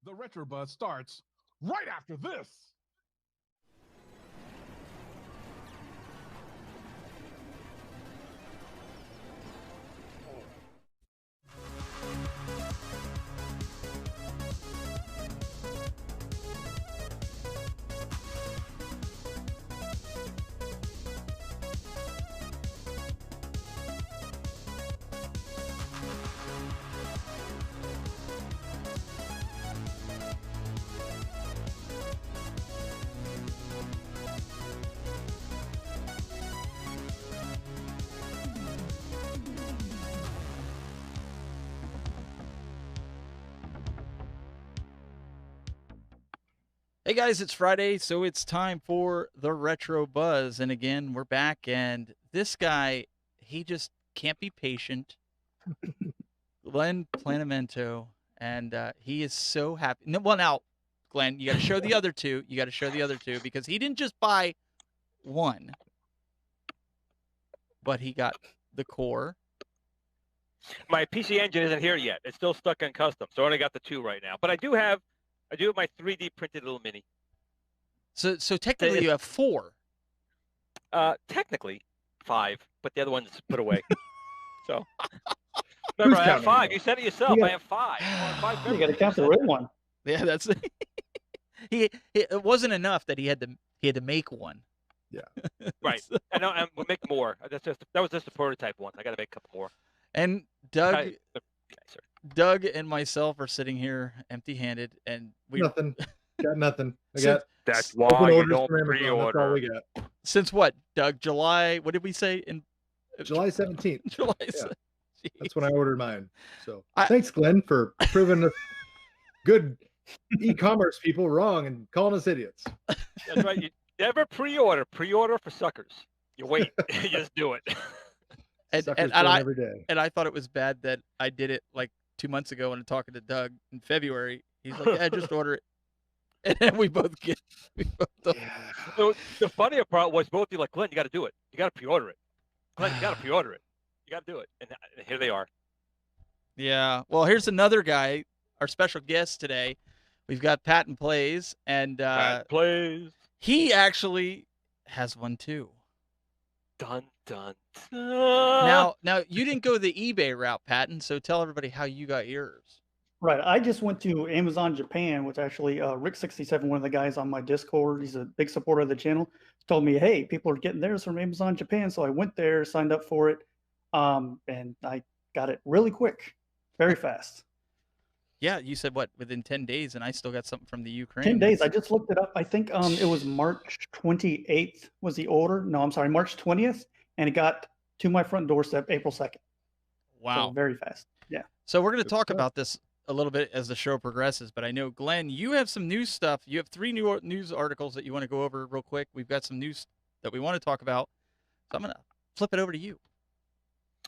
The Retro Buzz starts right after this. Hey guys, it's Friday, so it's time for the Retro Buzz. And again, we're back, and this guy, he just can't be patient. Glenn Planamento, and he is so happy. No, well, now, Glenn, you got to show the other two. You got to show the other two because he didn't just buy one, but he got the core. My PC Engine isn't here yet. It's still stuck in custom, so I only got the two right now. But I do have my 3D printed little mini. So technically you have four. Technically 5, but the other one's put away. So remember, I have 5. You said it yourself. I have 5. You got to count the real one. Yeah, that's it wasn't enough that he had to make one. Yeah. Right. And we'll make more. That was just the prototype ones. I got to make a couple more. And Doug and myself are sitting here empty-handed, and we got nothing. That's why you don't pre-order. That's all we got. Since what, Doug? July? What did we say in July 17th? July. Yeah. That's when I ordered mine. So thanks, Glenn, for proving good e-commerce people wrong and calling us idiots. That's right. You never pre-order. Pre-order for suckers. You wait. You just do it. And every day. And I thought it was bad that I did it like 2 months ago when I'm talking to Doug in February. He's like, "Yeah, just order it," and then we both get. So the funnier part was both of you like, "Glenn, you got to do it. You got to pre-order it. Glenn, you got to pre-order it. You got to do it." And here they are. Yeah. Well, here's another guy, our special guest today. We've got Patton Plays, and Patton Plays. He actually has one too. Dun dun dun. Now you didn't go the eBay route, Patton. So tell everybody how you got yours. Right. I just went to Amazon Japan, which actually Rick67, one of the guys on my Discord, he's a big supporter of the channel, told me, hey, people are getting theirs from Amazon Japan. So I went there, signed up for it, and I got it really quick, very fast. Yeah, you said what, within 10 days, and I still got something from the Ukraine. 10 days. I just looked it up. I think it was March 28th was the order. No, I'm sorry, March 20th, and it got to my front doorstep April 2nd. Wow. So very fast. Yeah. So we're going to talk about this a little bit as the show progresses, but I know, Glenn, you have some news stuff. You have 3 new news articles that you want to go over real quick. We've got some news that we want to talk about. So I'm going to flip it over to you.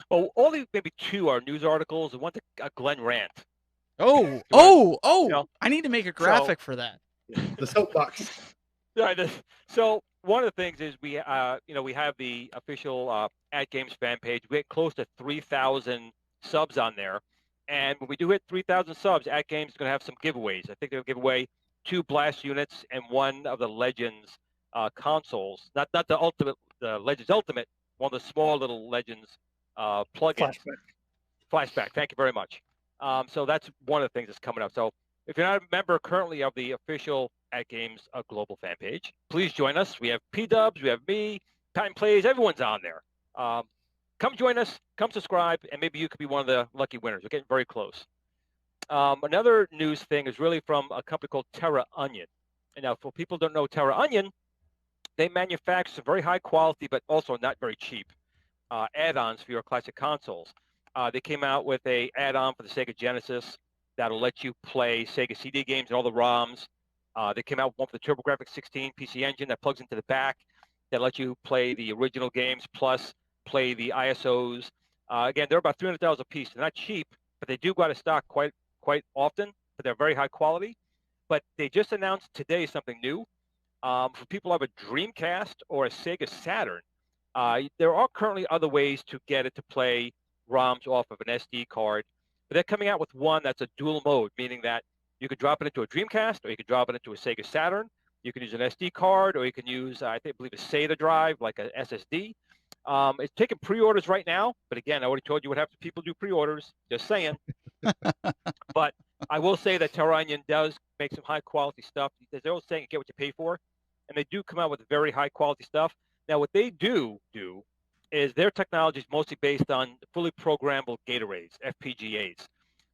Well, only maybe 2 are news articles and 1's a Glenn rant. Oh! You know, I need to make a graphic for that. The soapbox. Right. So one of the things is we have the official At Games fan page. We get close to 3,000 subs on there. And when we do hit 3,000 subs, At Games is going to have some giveaways. I think they'll give away 2 Blast units and 1 of the Legends consoles. Not the Ultimate, the Legends Ultimate, one of the small little Legends plugins. Flashback. Thank you very much. So that's one of the things that's coming up. So if you're not a member currently of the official At Games global fan page, please join us. We have P-Dubs, we have me, Patton Plays, everyone's on there. Come join us, come subscribe, and maybe you could be one of the lucky winners. We're getting very close. Another news thing is really from a company called Terra Onion. And now, for people who don't know Terra Onion, they manufacture some very high quality, but also not very cheap add-ons for your classic consoles. They came out with a add-on for the Sega Genesis that'll let you play Sega CD games and all the ROMs. They came out with one for the TurboGrafx 16 PC Engine that plugs into the back that lets you play the original games plus play the ISOs. Again, they're about $300 a piece. They're not cheap, but they do go out of stock quite often, but they're very high quality. But they just announced today something new. For people who have a Dreamcast or a Sega Saturn, there are currently other ways to get it to play ROMs off of an SD card. But they're coming out with one that's a dual mode, meaning that You could drop it into a Dreamcast, or you could drop it into a Sega Saturn. You can use an SD card, or you can use, I believe, a SATA drive, like a SSD. It's taking pre-orders right now, but again, I already told you what happens when people do pre-orders. Just saying. But I will say that Terra Onion does make some high-quality stuff. They're always saying, get what you pay for, and they do come out with very high-quality stuff. Now, what they do is their technology is mostly based on fully programmable gate arrays, FPGAs.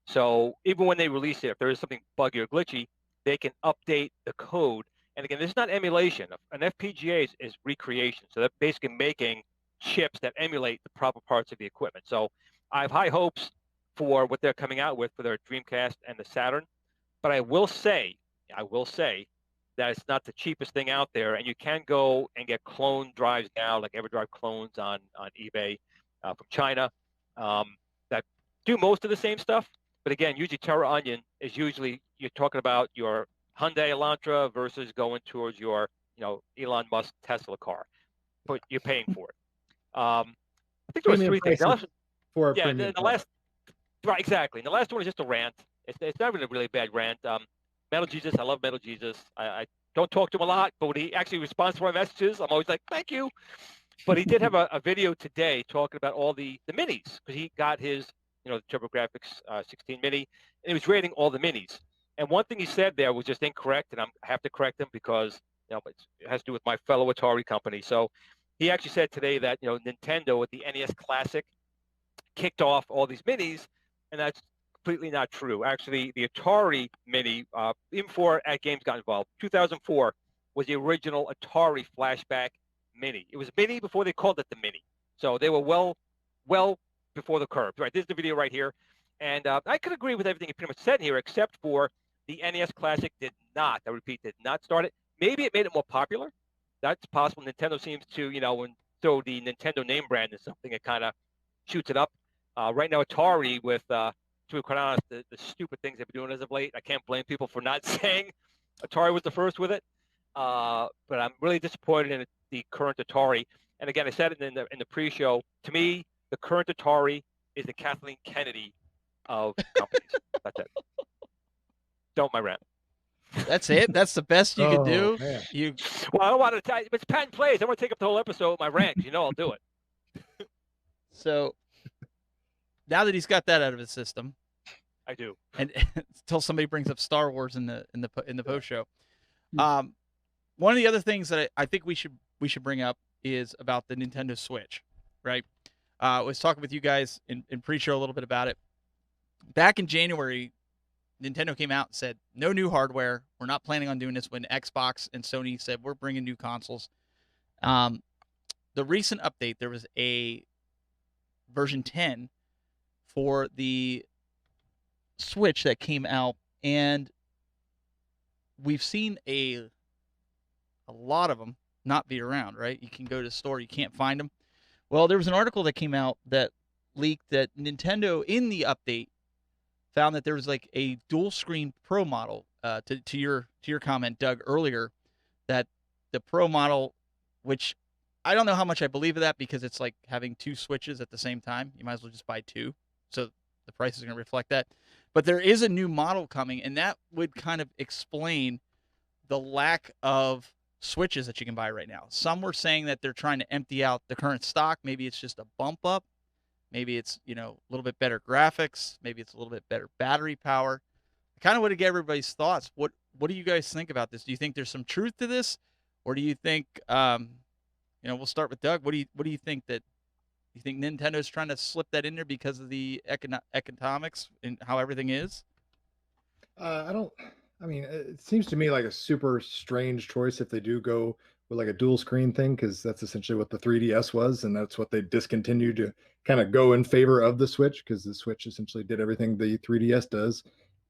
So even when they release it, if there is something buggy or glitchy, they can update the code. And again, this is not emulation. An FPGA is recreation. So they're basically making chips that emulate the proper parts of the equipment. So I have high hopes for what they're coming out with for their Dreamcast and the Saturn. But I will say that it's not the cheapest thing out there. And you can go and get clone drives now, like EverDrive clones on eBay from China that do most of the same stuff. But again, usually Terra Onion is usually, you're talking about your Hyundai Elantra versus going towards your, Elon Musk Tesla car, but you're paying for it. I think there was three things. The last, right, exactly. And the last one is just a rant. It's not really a really bad rant. Metal Jesus, I love Metal Jesus. I don't talk to him a lot, but when he actually responds to my messages, I'm always like, thank you. But he did have a video today talking about all the minis, because he got his, the TurboGrafx 16 Mini, and he was rating all the minis. And one thing he said there was just incorrect, and I have to correct him because it has to do with my fellow Atari company. So he actually said today that Nintendo with the NES Classic kicked off all these minis, and that's completely not true. Actually, the Atari Mini, even before At Games got involved, 2004 was the original Atari Flashback Mini. It was Mini before they called it the Mini. So they were well before the curve. Right, this is the video right here. And I could agree with everything he pretty much said here, except for the NES Classic did not start it. Maybe it made it more popular. That's possible. Nintendo seems to, when throw the Nintendo name brand into something, it kind of shoots it up. Right now, Atari, with, to be quite honest, the stupid things they've been doing as of late, I can't blame people for not saying Atari was the first with it. But I'm really disappointed in the current Atari. And again, I said it in the pre-show. To me, the current Atari is the Kathleen Kennedy of companies. That's it. Don't my rant. That's it. That's the best you can do. Man. Well, I don't want to. It's Patton Plays. I want to take up the whole episode with my rant. I'll do it. So now that he's got that out of his system, I do. And until somebody brings up Star Wars in the post show, one of the other things that I think we should bring up is about the Nintendo Switch, right? I was talking with you guys in pre-show a little bit about it. Back in January, Nintendo came out and said, no new hardware. We're not planning on doing this when Xbox and Sony said, we're bringing new consoles. The recent update, there was a version 10 for the Switch that came out, and we've seen a lot of them not be around, right? You can go to the store, you can't find them. Well, there was an article that came out that leaked that Nintendo, in the update, found that there was like a dual screen Pro model. To your comment, Doug, earlier, that the Pro model, which I don't know how much I believe of that, because it's like having two Switches at the same time. You might as well just buy two, so the price is going to reflect that. But there is a new model coming, and that would kind of explain the lack of Switches that you can buy right now. Some were saying that they're trying to empty out the current stock. Maybe it's just a bump up. Maybe it's, a little bit better graphics. Maybe it's a little bit better battery power. I kind of want to get everybody's thoughts. What do you guys think about this? Do you think there's some truth to this? Or do you think, we'll start with Doug. What do you think that, you think Nintendo's trying to slip that in there because of the economics and how everything is? It seems to me like a super strange choice if they do go with like a dual screen thing, because that's essentially what the 3DS was, and that's what they discontinued to kind of go in favor of the Switch, because the Switch essentially did everything the 3DS does,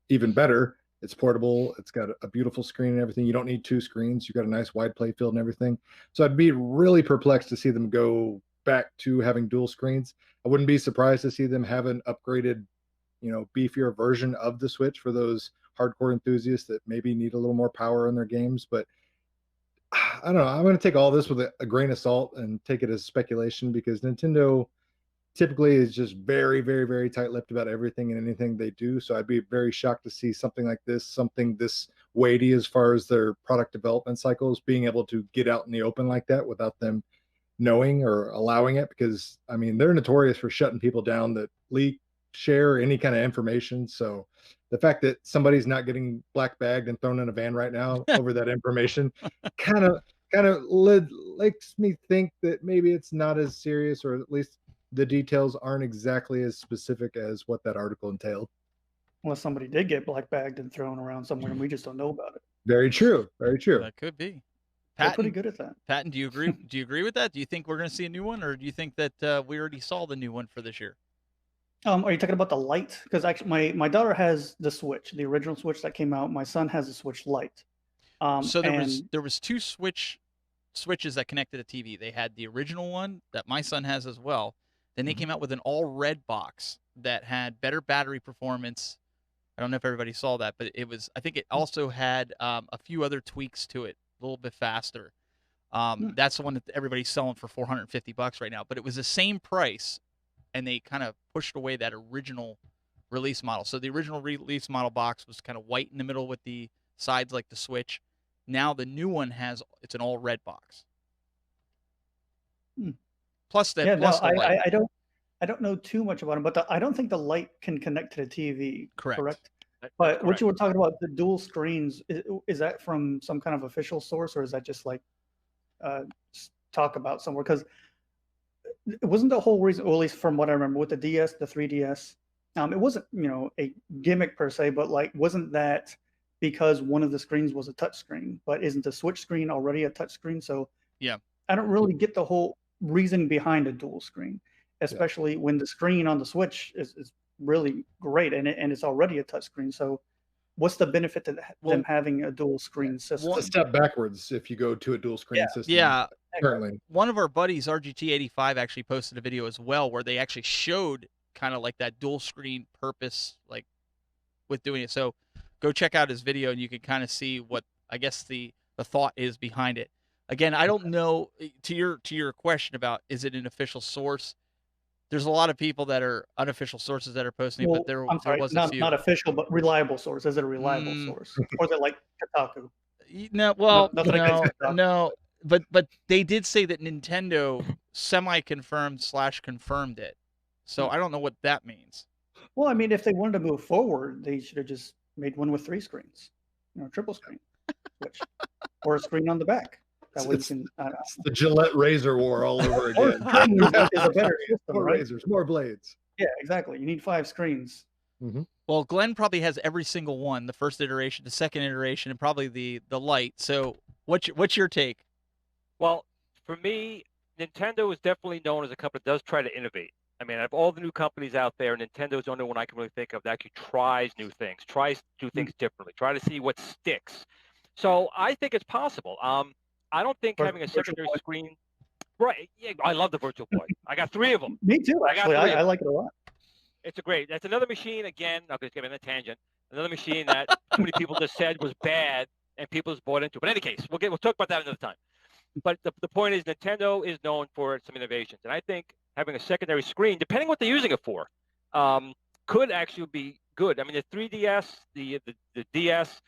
even better. It's portable. It's got a beautiful screen and everything. You don't need two screens. You got a nice wide play field and everything. So I'd be really perplexed to see them go back to having dual screens. I wouldn't be surprised to see them have an upgraded, beefier version of the Switch for those hardcore enthusiasts that maybe need a little more power in their games. But I don't know. I'm going to take all this with a grain of salt and take it as speculation, because Nintendo, typically is just very, very, very tight-lipped about everything and anything they do. So I'd be very shocked to see something like this, something this weighty as far as their product development cycles, being able to get out in the open like that without them knowing or allowing it. Because I mean, they're notorious for shutting people down that leak, share any kind of information. So the fact that somebody's not getting black bagged and thrown in a van right now over that information kind of makes me think that maybe it's not as serious, or at least the details aren't exactly as specific as what that article entailed. Unless somebody did get black bagged and thrown around somewhere and we just don't know about it. Very true. Very true. That could be. They're pretty Patton, good at that. Patton, do you agree? Do you agree with that? Do you think we're going to see a new one, or do you think that we already saw the new one for this year? Are you talking about the Lite? Because actually, my daughter has the Switch, the original Switch that came out. My son has the Switch Lite. So there was two switches that connected to TV. They had the original one that my son has as well. Then they came out with an all red box that had better battery performance. I don't know if everybody saw that, but I think it also had a few other tweaks to it, a little bit faster. That's the one that everybody's selling for $450 right now. But it was the same price, and they kind of pushed away that original release model. So the original release model box was kind of white in the middle with the sides like the Switch. Now the new one it's an all red box. Plus the light. I don't know too much about it, but I don't think the Lite can connect to the TV. Correct. But what you were talking about, the dual screens, is that from some kind of official source, or is that just like talk about somewhere? Because it wasn't the whole reason, or at least from what I remember, with the DS, the 3DS, it wasn't a gimmick per se, but like wasn't that because one of the screens was a touch screen? But isn't the Switch screen already a touch screen? So yeah, I don't really get the whole reason behind a dual screen, especially when the screen on the Switch is really great and it's already a touch screen. So what's the benefit to them having a dual screen system? It's a step backwards if you go to a dual screen system. Yeah. Currently, one of our buddies, RGT85, actually posted a video as well where they actually showed kind of like that dual screen purpose, like with doing it. So go check out his video and you can kind of see what I guess the thought is behind it. Again, I don't know, to your question about is it an official source? There's a lot of people that are unofficial sources that are posting, but there was a few. Not official, but reliable source. Is it a reliable source, or is it like Kotaku? No, no. But they did say that Nintendo semi-confirmed / confirmed it, so I don't know what that means. Well, I mean, if they wanted to move forward, they should have just made one with 3 screens, triple screen, Switch, or a screen on the back. That way you can. It's the Gillette razor war all over again. Is a better system, more right? razors, more blades. Yeah, exactly. You need 5 screens. Mm-hmm. Well, Glenn probably has every single one: the first iteration, the second iteration, and probably the Lite. So, what's your take? Well, for me, Nintendo is definitely known as a company that does try to innovate. I mean, out of all the new companies out there, Nintendo's the only one I can really think of that actually tries new things, tries to do things differently, try to see what sticks. So I think it's possible. I don't think having a secondary screen, right? Yeah, I love the Virtual Boy. I got 3 of them. Me too. Actually, I like it a lot. It's that's another machine. Again, I'll just give it a tangent. Another machine that too many people just said was bad, and people just bought into. But in any case, we'll talk about that another time. But the point is, Nintendo is known for some innovations, and I think having a secondary screen, depending what they're using it for, could actually be good. I mean, the 3DS, the DS.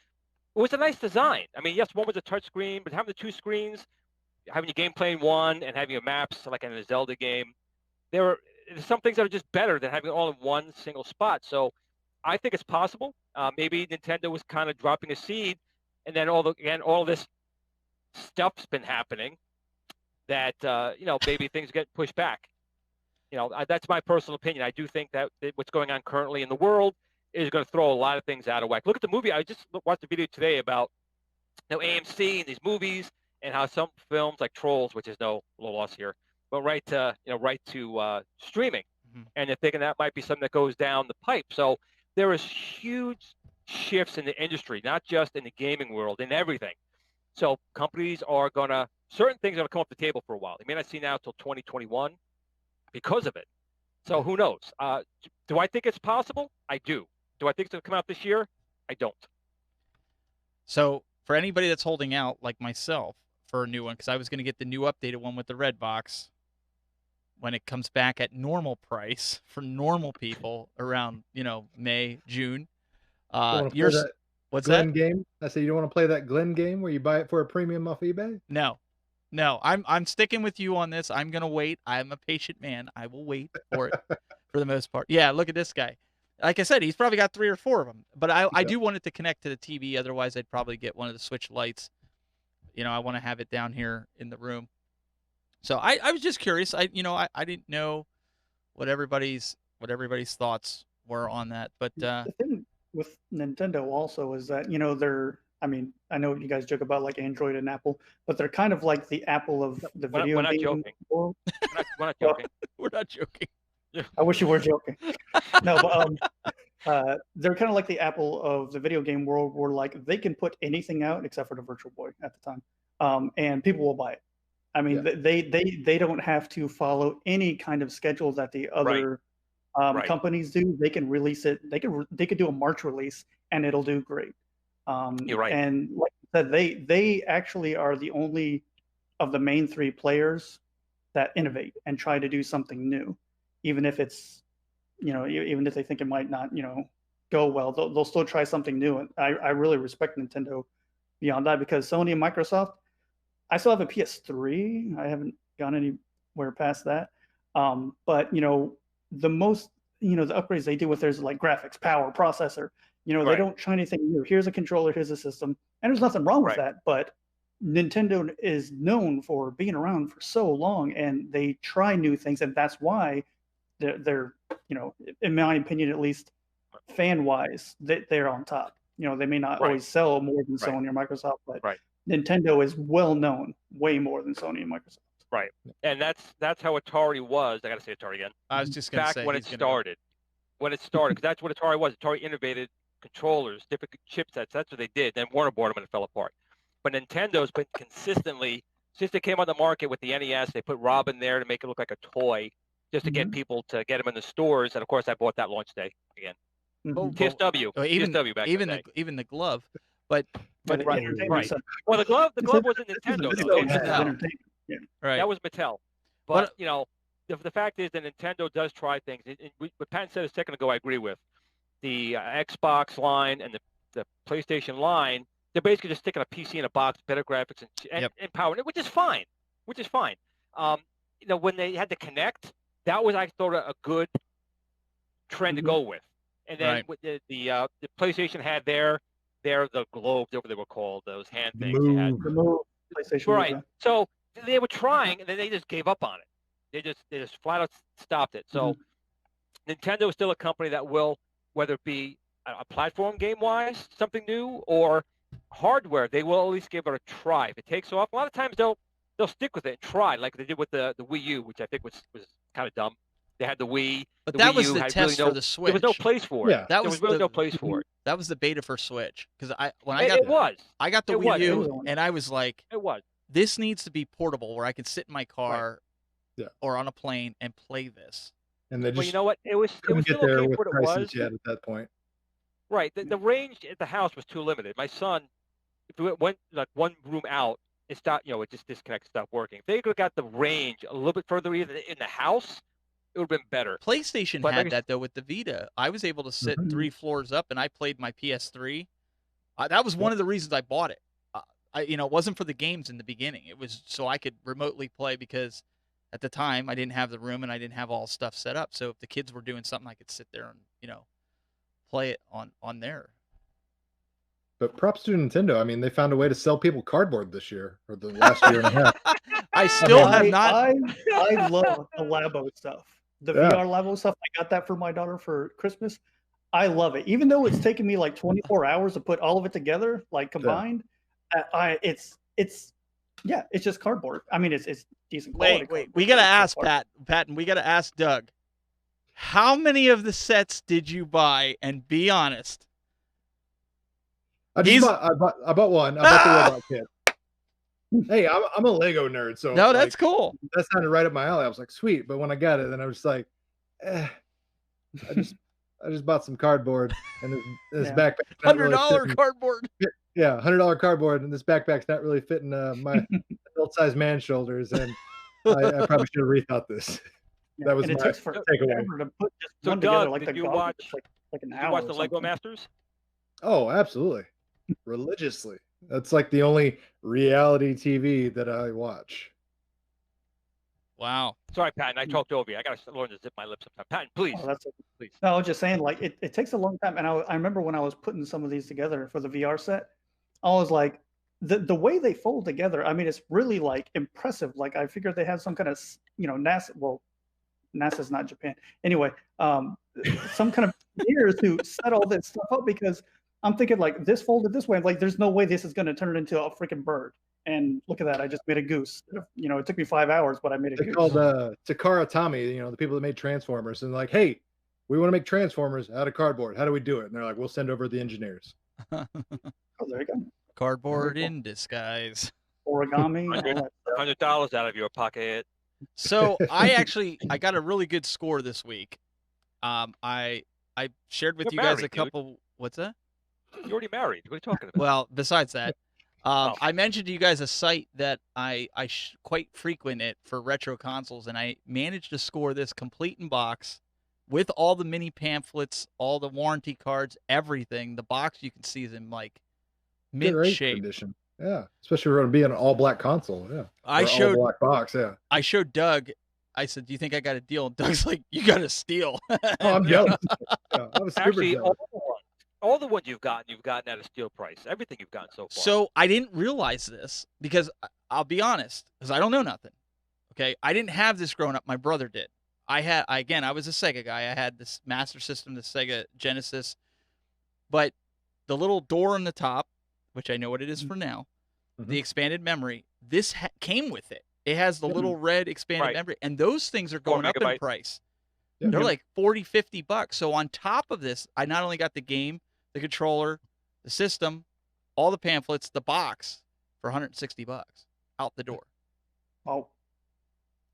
It was a nice design. I mean, yes, one was a touch screen, but having the 2 screens, having your game playing one and having your maps like in a Zelda game, there's some things that are just better than having it all in one single spot. So I think it's possible. Maybe Nintendo was kind of dropping a seed, and then all this stuff's been happening that maybe things get pushed back. That's my personal opinion. I do think that what's going on currently in the world is going to throw a lot of things out of whack. Look at the movie. I just watched a video today about AMC and these movies and how some films like Trolls, which is no loss here, but right to streaming, and they're thinking that might be something that goes down the pipe. So there is huge shifts in the industry, not just in the gaming world, in everything. So companies certain things are going to come off the table for a while. They may not see now until 2021 because of it. So who knows? Do I think it's possible? I do. Do I think it's going to come out this year? I don't. So for anybody that's holding out, like myself, for a new one, because I was going to get the new updated one with the red box, when it comes back at normal price for normal people around, May, June. What's Glenn that? game? I say you don't want to play that Glenn game where you buy it for a premium off eBay? No, I'm sticking with you on this. I'm gonna wait. I'm a patient man. I will wait for it for the most part. Yeah, look at this guy. Like I said, he's probably got 3 or 4 of them. But I do want it to connect to the TV. Otherwise, I'd probably get one of the Switch lights. I want to have it down here in the room. So I was just curious. I didn't know what everybody's thoughts were on that. But The thing with Nintendo also is that, they're, I know you guys joke about like Android and Apple, but they're kind of like the Apple of the video we're not game joking. world. We're not joking. we're not joking. I wish you were joking. No, but they're kind of like the Apple of the video game world, where like they can put anything out except for the Virtual Boy at the time, and people will buy it. They don't have to follow any kind of schedule that the other companies do. They can release it. They could do a March release and it'll do great. You're right. And like I said, they actually are the only of the main 3 players that innovate and try to do something new, even if it's, even if they think it might not, go well, they'll still try something new. And I really respect Nintendo beyond that, because Sony and Microsoft, I still have a PS3. I haven't gone anywhere past that. But the most, the upgrades they do with theirs, like graphics, power, processor, they don't try anything new. Here's a controller, here's a system, and there's nothing wrong with that. But Nintendo is known for being around for so long, and they try new things, and that's why they're in my opinion, at least fan wise, they're on top. They may not always sell more than Sony or Microsoft, but Nintendo is well known way more than Sony and Microsoft. Right, and that's how Atari was. I got to say Atari again. I was just going to say back when it started. When it started, because that's what Atari was. Atari innovated controllers, different chipsets. That's what they did. Then Warner bought them and it fell apart. But Nintendo's been consistently, since they came on the market with the NES, they put Robin there to make it look like a toy, just to get people to get them in the stores. And of course, I bought that launch day again. TSW, TSW back in the day. Even the glove, but right. Well, the glove wasn't Nintendo. Right. That was Mattel. But the fact is that Nintendo does try things. What Patton said a second ago, I agree with. The Xbox line and the PlayStation line, they're basically just sticking a PC in a box, better graphics and power, which is fine. When they had to connect, that was, I thought, a good trend to go with. And then with the PlayStation had the globes, whatever they were called, those hand things. The Move PlayStation. Right. So they were trying, and then they just gave up on it. They just flat out stopped it. So Nintendo is still a company that will, whether it be a platform game-wise, something new, or hardware, they will at least give it a try. If it takes off, a lot of times they'll stick with it and try, like they did with the Wii U, which I think was kind of dumb. They had the Wii, but that was the test for the Switch. There was no place for it. Yeah. There was really no place for it. That was the beta for Switch, because I got the Wii U, and I was like, this needs to be portable, where I can sit in my car or on a plane and play this. And they just you know what? It was couldn't still get there okay with for what it prices was. yet at that point. Right. The range at the house was too limited. My son, if we went like one room out, it stopped. It just disconnected, stopped working. If they could have got the range a little bit further in the house, it would have been better. PlayStation had that though with the Vita. I was able to sit 3 floors up, and I played my PS3. That was one of the reasons I bought it. It wasn't for the games in the beginning. It was so I could remotely play, because at the time I didn't have the room and I didn't have all stuff set up. So if the kids were doing something, I could sit there and play it on there. But props to Nintendo. I mean, they found a way to sell people cardboard this year, or the last year and a half. I still have not. I love the Labo stuff. The VR Labo stuff. I got that for my daughter for Christmas. I love it, even though it's taken me like 24 hours to put all of it together, like combined. It's just cardboard. I mean, it's decent quality. Wait, we gotta ask Patton. We gotta ask Doug. How many of the sets did you buy? And be honest. I bought one. I bought the robot kit. Hey, I'm a Lego nerd, so no, that's cool. That sounded right up my alley. I was like, sweet. But when I got it, then I was like, I just bought some cardboard and this backpack. $100 cardboard. Yeah, $100 cardboard, and this backpack's not really fitting my adult-sized man shoulders, and I probably should have rethought this. That was and it my takes takeaway. forever to put just So, one Doug, together. Like did the you gauntlet, watch? it's like an Did hour. you watch or the Lego something. Masters? Oh, absolutely. Religiously. That's like the only reality TV that I watch. Wow. Sorry, Patton, I talked over you. I got to learn to zip my lips sometime. Patton, please, Oh, that's please. No, I was just saying, like, it takes a long time. And I remember when I was putting some of these together for the VR set, I was like, the way they fold together, I mean, it's really like impressive. Like, I figured they had some kind of, NASA, well, NASA's not Japan. Anyway, some kind of gears to set all this stuff up, because I'm thinking, like, this folded this way. I'm like, there's no way this is going to turn it into a freaking bird. And look at that, I just made a goose. It took me 5 hours, but I made a They're goose. called Takara Tomy, the people that made Transformers, and like, hey, we want to make Transformers out of cardboard. How do we do it? And they're like, we'll send over the engineers. Oh, there you go. Cardboard Very cool. in disguise. Origami. all that stuff. $100 out of your pocket. So I got a really good score this week. I shared with You're you guys married, a couple. What's that? You're already married. What are you talking about? Well, besides that, Oh. I mentioned to you guys a site that I quite frequent it for retro consoles, and I managed to score this complete in box with all the mini pamphlets, all the warranty cards, everything. The box you can see is in like mint Great shape. condition. Yeah, especially for it to be an all black console. Yeah, I Or showed all black box. Yeah. I showed Doug. I said, "Do you think I got a deal?" And Doug's like, "You got a steal." Oh, I'm jealous. Yeah, I was super Actually, jealous. all the ones you've gotten at a steal price. Everything you've gotten so far. So I didn't realize this because I'll be honest, because I don't know nothing. Okay, I didn't have this growing up. My brother did. I was a Sega guy. I had this Master System, the Sega Genesis, but the little door on the top, which I know what it is for now, the expanded memory, this came with it. It has the little red expanded memory, and those things are going up in price. Yeah. They're like $40, $50. So on top of this, I not only got the game, the controller, the system, all the pamphlets, the box for $160 out the door. Oh,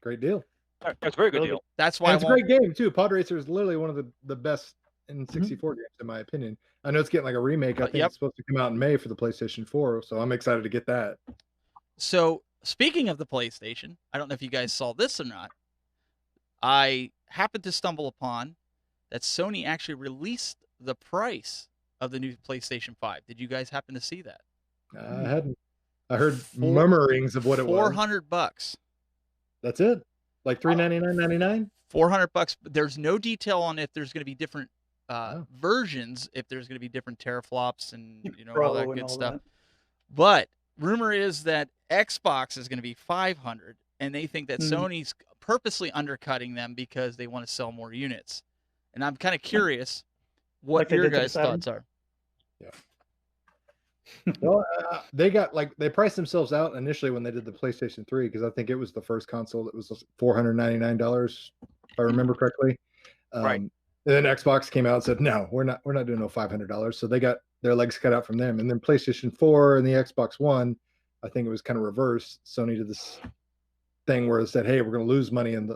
Great deal. That's a very good Really deal. That's why And it's a great game too. Pod Racer is literally one of the best in 64 games, in my opinion. I know it's getting like a remake. I think it's supposed to come out in May for the PlayStation 4, so I'm excited to get that. So speaking of the PlayStation, I don't know if you guys saw this or not. I happened to stumble upon that Sony actually released the price of the new PlayStation 5. Did you guys happen to see that? I hadn't. I heard murmurings of what it was. $400. That's it. Like $399.99. $400. There's no detail on if there's going to be different versions, if there's going to be different teraflops and all that good stuff. But rumor is that Xbox is going to be $500, and they think that Sony's purposely undercutting them because they want to sell more units. And I'm kind of curious what your guys' thoughts are. Yeah. Well, they priced themselves out initially when they did the PlayStation 3, because I think it was the first console that was $499, if I remember correctly. Right. And then Xbox came out and said, "No, we're not doing no $500." So they got their legs cut out from them. And then PlayStation 4 and the Xbox One, I think it was kind of reversed. Sony did this thing where it said, "Hey, we're going to lose money in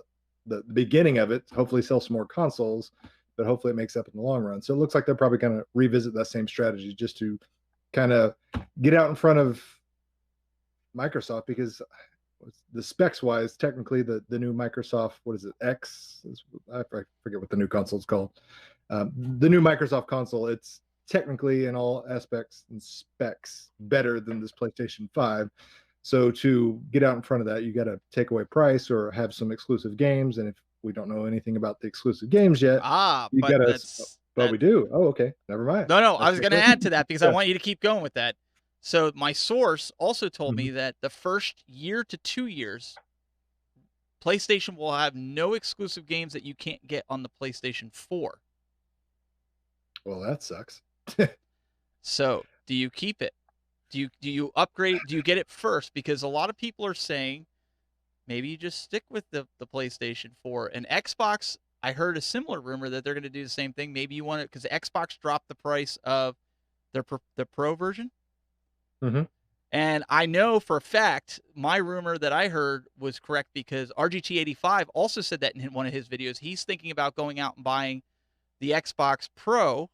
the beginning of it. Hopefully, sell some more consoles, but hopefully it makes up in the long run." So it looks like they're probably going to revisit that same strategy just to kind of get out in front of Microsoft, because the specs wise, technically the new Microsoft, what is it, X? I forget what the new console is called. The new Microsoft console, it's technically in all aspects and specs better than this PlayStation 5. So to get out in front of that, you got to take away price or have some exclusive games. And if we don't know anything about the exclusive games yet, you got to. Well, we do. Oh, okay. Never mind. No, I was going to add to that because I want you to keep going with that. So my source also told me that the first year to 2 years, PlayStation will have no exclusive games that you can't get on the PlayStation 4. Well, that sucks. So do you keep it? Do you upgrade? Do you get it first? Because a lot of people are saying maybe you just stick with the PlayStation 4. And Xbox, I heard a similar rumor that they're going to do the same thing. Maybe you want it because Xbox dropped the price of the Pro version. And I know for a fact my rumor that I heard was correct, because RGT85 also said that in one of his videos. He's thinking about going out and buying the Xbox Pro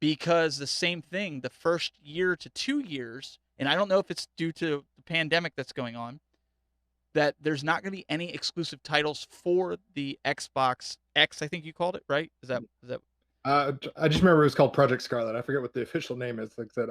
because the same thing, the first year to 2 years, and I don't know if it's due to the pandemic that's going on, that there's not going to be any exclusive titles for the Xbox X, I think you called it, right? Is that I just remember it was called Project Scarlet. I forget what the official name is. Like I said,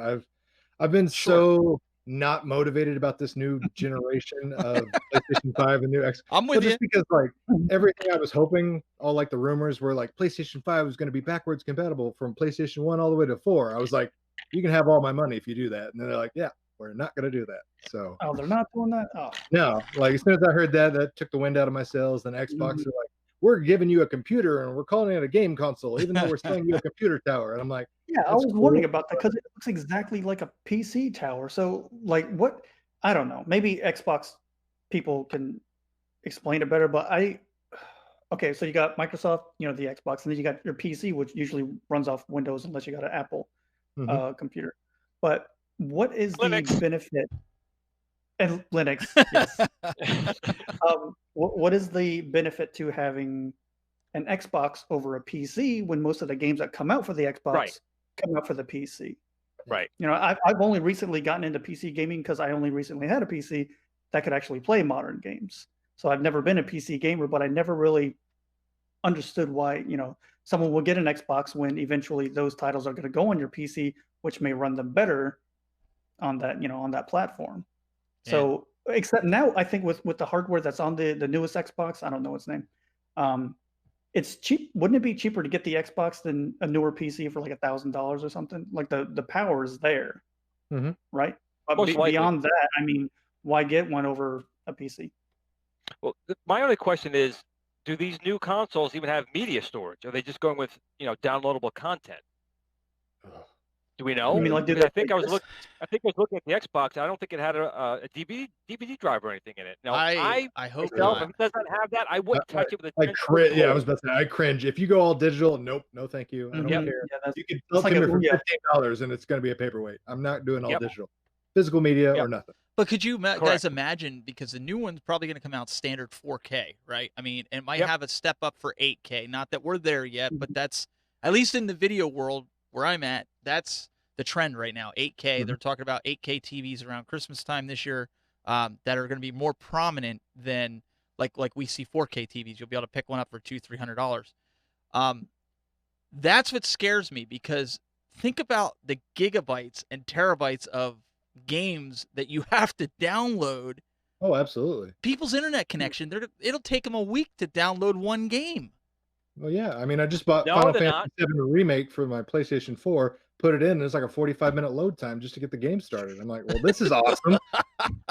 I've been Sure. so not motivated about this new generation of PlayStation 5 and new X. I'm with you. Just because like everything I was hoping, all like the rumors were like PlayStation 5 was going to be backwards compatible from PlayStation 1 all the way to 4. I was like, you can have all my money if you do that. And then they're like, yeah, we're not going to do that. So they're not doing that. no, like as soon as I heard that took the wind out of my sails. Then Xbox are like, we're giving you a computer and we're calling it a game console, even though we're selling you a computer tower. And I'm like, yeah, I was wondering about that because it looks exactly like a PC tower. So, like, what? I don't know. Maybe Xbox people can explain it better. But okay, so you got Microsoft, the Xbox, and then you got your PC, which usually runs off Windows unless you got an Apple computer. But what is Linux. the benefit? And Linux, yes. What is the benefit to having an Xbox over a PC when most of the games that come out for the Xbox come out for the PC? Right. I've only recently gotten into PC gaming because I only recently had a PC that could actually play modern games. So I've never been a PC gamer, but I never really understood why, someone will get an Xbox when eventually those titles are going to go on your PC, which may run them better on that, on that platform. So, except now, I think with the hardware that's on the newest Xbox, I don't know its name. It's cheap. Wouldn't it be cheaper to get the Xbox than a newer PC for like $1,000 or something? Like the power is there, right? But beyond that, I mean, why get one over a PC? Well, my only question is, do these new consoles even have media storage? Are they just going with downloadable content? Do we know? You mean, like, I think I was looking at the Xbox. I don't think it had a DVD drive or anything in it. No, I hope myself, not. if it does not have that, I wouldn't touch it with a 10 yeah, I was about to say, I cringe. If you go all digital, nope, no thank you. I don't care. Yeah, you can sell like it for $15 and it's going to be a paperweight. I'm not doing all digital. Physical media or nothing. But could you guys imagine, because the new one's probably going to come out standard 4K, right? I mean, it might have a step up for 8K. Not that we're there yet, but that's, at least in the video world where I'm at, that's the trend right now. 8K. They're talking about 8K TVs around Christmas time this year that are going to be more prominent than like we see 4K TVs. You'll be able to pick one up for $200-$300. That's what scares me, because think about the gigabytes and terabytes of games that you have to download. Oh, absolutely. People's internet connection, it'll take them a week to download one game. Well, yeah. I mean, I just bought Final Fantasy VII Remake for my PlayStation 4, put it in, and it's like a 45-minute load time just to get the game started. I'm like, well, this is awesome.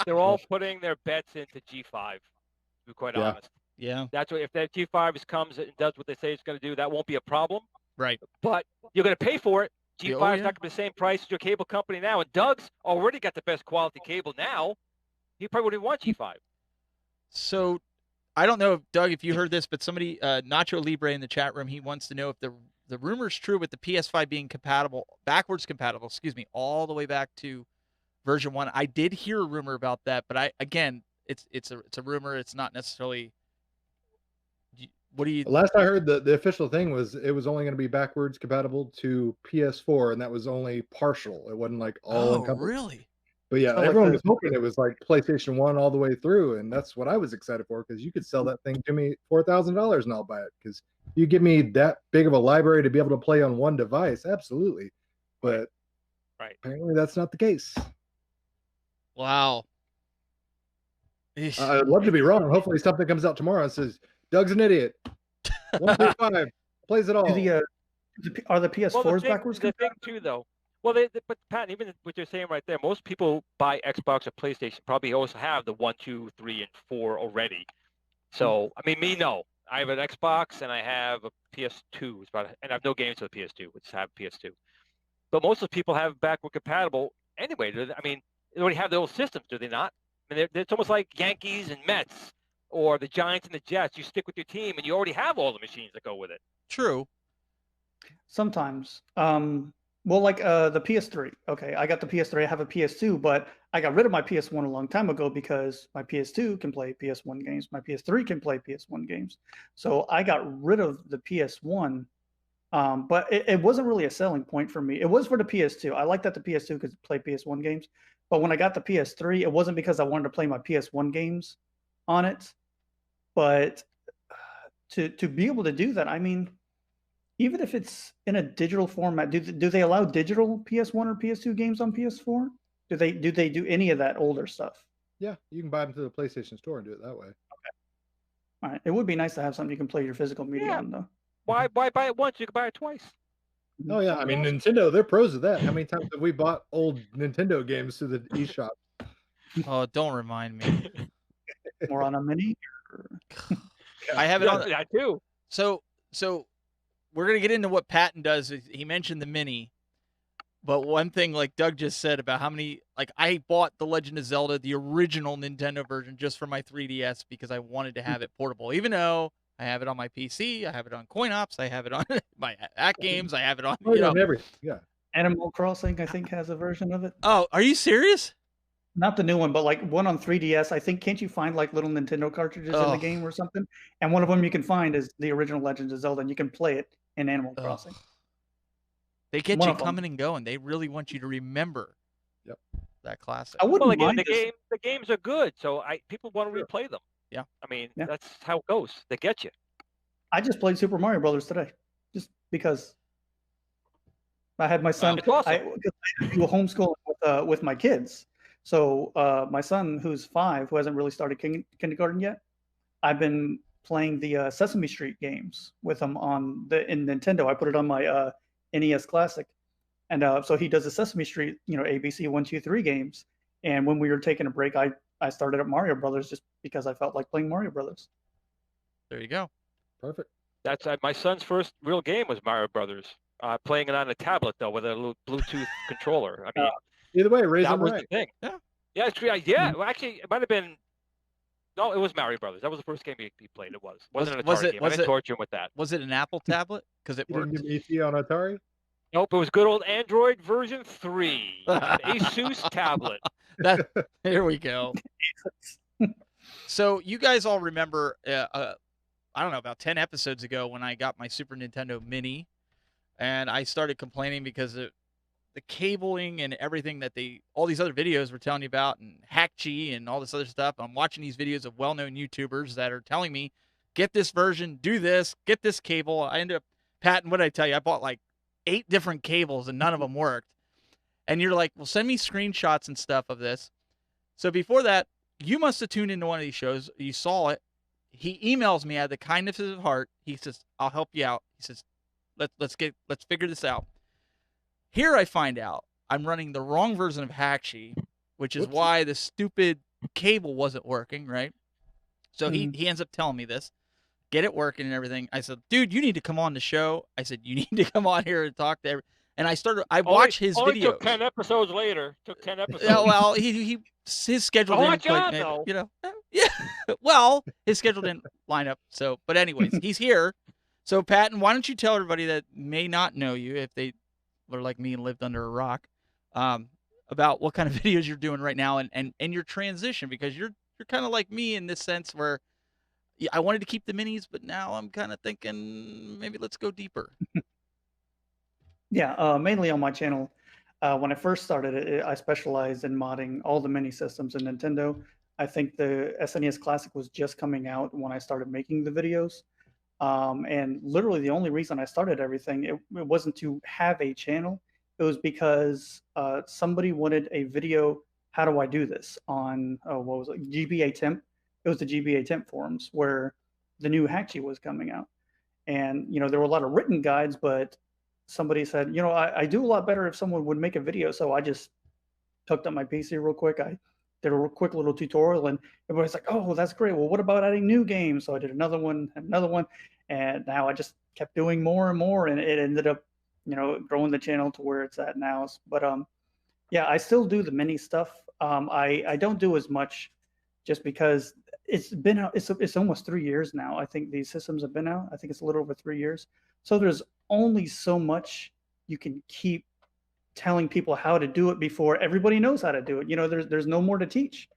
They're all putting their bets into G5, to be quite honest. Yeah. That's what, if that G5 comes and does what they say it's going to do, that won't be a problem. Right. But you're going to pay for it. G5 is not going to be the same price as your cable company now. And Doug's already got the best quality cable now. He probably wouldn't want G5. So I don't know, Doug, if you heard this, but somebody, Nacho Libre in the chat room, he wants to know if the rumor is true with the PS5 being backwards compatible, all the way back to version 1. I did hear a rumor about that, but it's a rumor. It's not necessarily. What do you? Last I heard, the official thing was it was only going to be backwards compatible to PS4, and that was only partial. It wasn't like all encompassing. Really? But yeah, everyone was hoping it was like PlayStation 1 all the way through, and that's what I was excited for, because you could sell that thing to me $4,000 and I'll buy it, because you give me that big of a library to be able to play on one device, absolutely. But apparently that's not the case. Wow. I'd love to be wrong. Hopefully something comes out tomorrow and says, Doug's an idiot. 135 plays it all. Are the PS4s backwards? The thing too, though. Well, but Pat, even what you're saying right there, most people buy Xbox or PlayStation probably also have the 1, 2, 3, and 4 already. So, I mean, me, no. I have an Xbox and I have a PS2, and I have no games for the PS2, which have PS2. But most of the people have backward compatible anyway. I mean, they already have their own systems, do they not? I mean, it's almost like Yankees and Mets, or the Giants and the Jets. You stick with your team, and you already have all the machines that go with it. True. Sometimes. Well, like the PS3. Okay, I got the PS3. I have a PS2, but I got rid of my PS1 a long time ago because my PS2 can play PS1 games. My PS3 can play PS1 games. So I got rid of the PS1, but it wasn't really a selling point for me. It was for the PS2. I like that the PS2 could play PS1 games. But when I got the PS3, it wasn't because I wanted to play my PS1 games on it. But to be able to do that, I mean, even if it's in a digital format, do they allow digital PS1 or PS2 games on PS4? Do they do any of that older stuff? Yeah, you can buy them to the PlayStation Store and do it that way. All right. It would be nice to have something you can play your physical media Yeah. on, though. Why buy it once? You can buy it twice. Oh yeah, I mean Nintendo, they're pros of that. How many times have we bought old Nintendo games through the eShop? Oh, don't remind me. More on a mini. I have it on. That too. So we're gonna get into what Patton does. He mentioned the Mini, but one thing, like Doug just said about how many, like I bought the Legend of Zelda, the original Nintendo version, just for my 3DS because I wanted to have it portable, even though I have it on my PC, I have it on CoinOps, I have it on my Act Games, I have it on, everything. Yeah. Animal Crossing, I think, has a version of it. Oh, are you serious? Not the new one, but like one on 3DS. I think, can't you find like little Nintendo cartridges in the game or something? And one of them you can find is the original Legend of Zelda, and you can play it in Animal Crossing. They get you coming and going. They really want you to remember that classic. I wouldn't mind the games are good, so people want to replay them. Yeah. I mean, that's how it goes. They get you. I just played Super Mario Brothers today, just because I had my son. Awesome. I do homeschooling with my kids. So my son, who's 5, who hasn't really started kindergarten yet, I've been playing the Sesame Street games with him in Nintendo. I put it on my NES Classic, and so he does the Sesame Street, ABC 1, 2, 3 games. And when we were taking a break, I started up Mario Brothers just because I felt like playing Mario Brothers. There you go. Perfect. That's my son's first real game was Mario Brothers. Playing it on a tablet though with a little Bluetooth controller. I mean, either way, raise that them was right. the thing. Yeah, it's great. Yeah, well, actually, it might have been. No, it was Mario Brothers. That was the first game he played. It wasn't an Atari game. I didn't torture him with that. Was it an Apple tablet? Because it worked. Didn't give ET on Atari? Nope, it was good old Android version 3. Asus tablet. Here we go. So you guys all remember, I don't know, about 10 episodes ago when I got my Super Nintendo Mini, and I started complaining because the cabling and everything that all these other videos were telling you about, and Hackchi and all this other stuff. I'm watching these videos of well-known YouTubers that are telling me, get this version, do this, get this cable. I ended up, Patton, what did I tell you? I bought like 8 different cables and none of them worked. And you're like, well, send me screenshots and stuff of this. So before that, you must have tuned into one of these shows. You saw it. He emails me out of the kindness of his heart. He says, I'll help you out. He says, let's figure this out. Here I find out I'm running the wrong version of Hackchi, which is why the stupid cable wasn't working, right? So he ends up telling me this, get it working and everything. I said, dude, you need to come on the show. I said, you need to come on here and talk to everyone. And I watched his videos. Took 10 episodes later. Took 10 episodes. Yeah, well, his schedule didn't yeah. Well, his schedule didn't line up. So, but anyways, he's here. So, Patton, why don't you tell everybody that may not know you, if they were like me and lived under a rock, about what kind of videos you're doing right now and your transition, because you're kind of like me in this sense where I wanted to keep the minis, but now I'm kind of thinking maybe let's go deeper. Yeah, mainly on my channel. When I first started it, I specialized in modding all the mini systems in Nintendo. I think the SNES Classic was just coming out when I started making the videos. And literally the only reason I started everything, it wasn't to have a channel. It was because somebody wanted a video, how do I do this, on, what was it, GBA Temp. It was the GBA Temp forums where the new Hackchi was coming out. And, there were a lot of written guides, but somebody said, I do a lot better if someone would make a video. So I just hooked up my PC real quick. I did a real quick little tutorial, and everybody's like, oh, that's great. Well, what about adding new games? So I did another one, and now I just kept doing more and more, and it ended up, growing the channel to where it's at now. But yeah, I still do the mini stuff. I don't do as much just because it's been out. It's almost 3 years now. I think these systems have been out. I think it's a little over 3 years. So there's only so much you can keep telling people how to do it before everybody knows how to do it. There's no more to teach,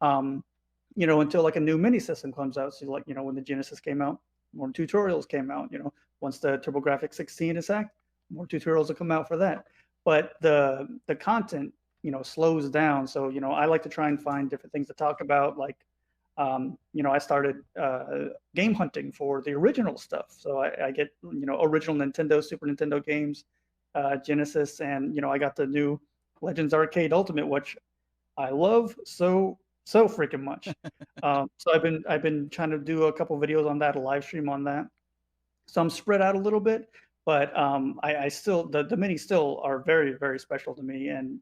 until like a new mini system comes out. So like, when the Genesis came out, more tutorials came out. Once the TurboGrafx 16 is out, more tutorials will come out for that. But the content, slows down. So, I like to try and find different things to talk about, like I started game hunting for the original stuff. So I get, original Nintendo, Super Nintendo games, Genesis, and, I got the new Legends Arcade Ultimate, which I love so freaking much. So I've been trying to do a couple videos on that, a live stream on that. So I'm spread out a little bit, but I still the minis still are very, very special to me. And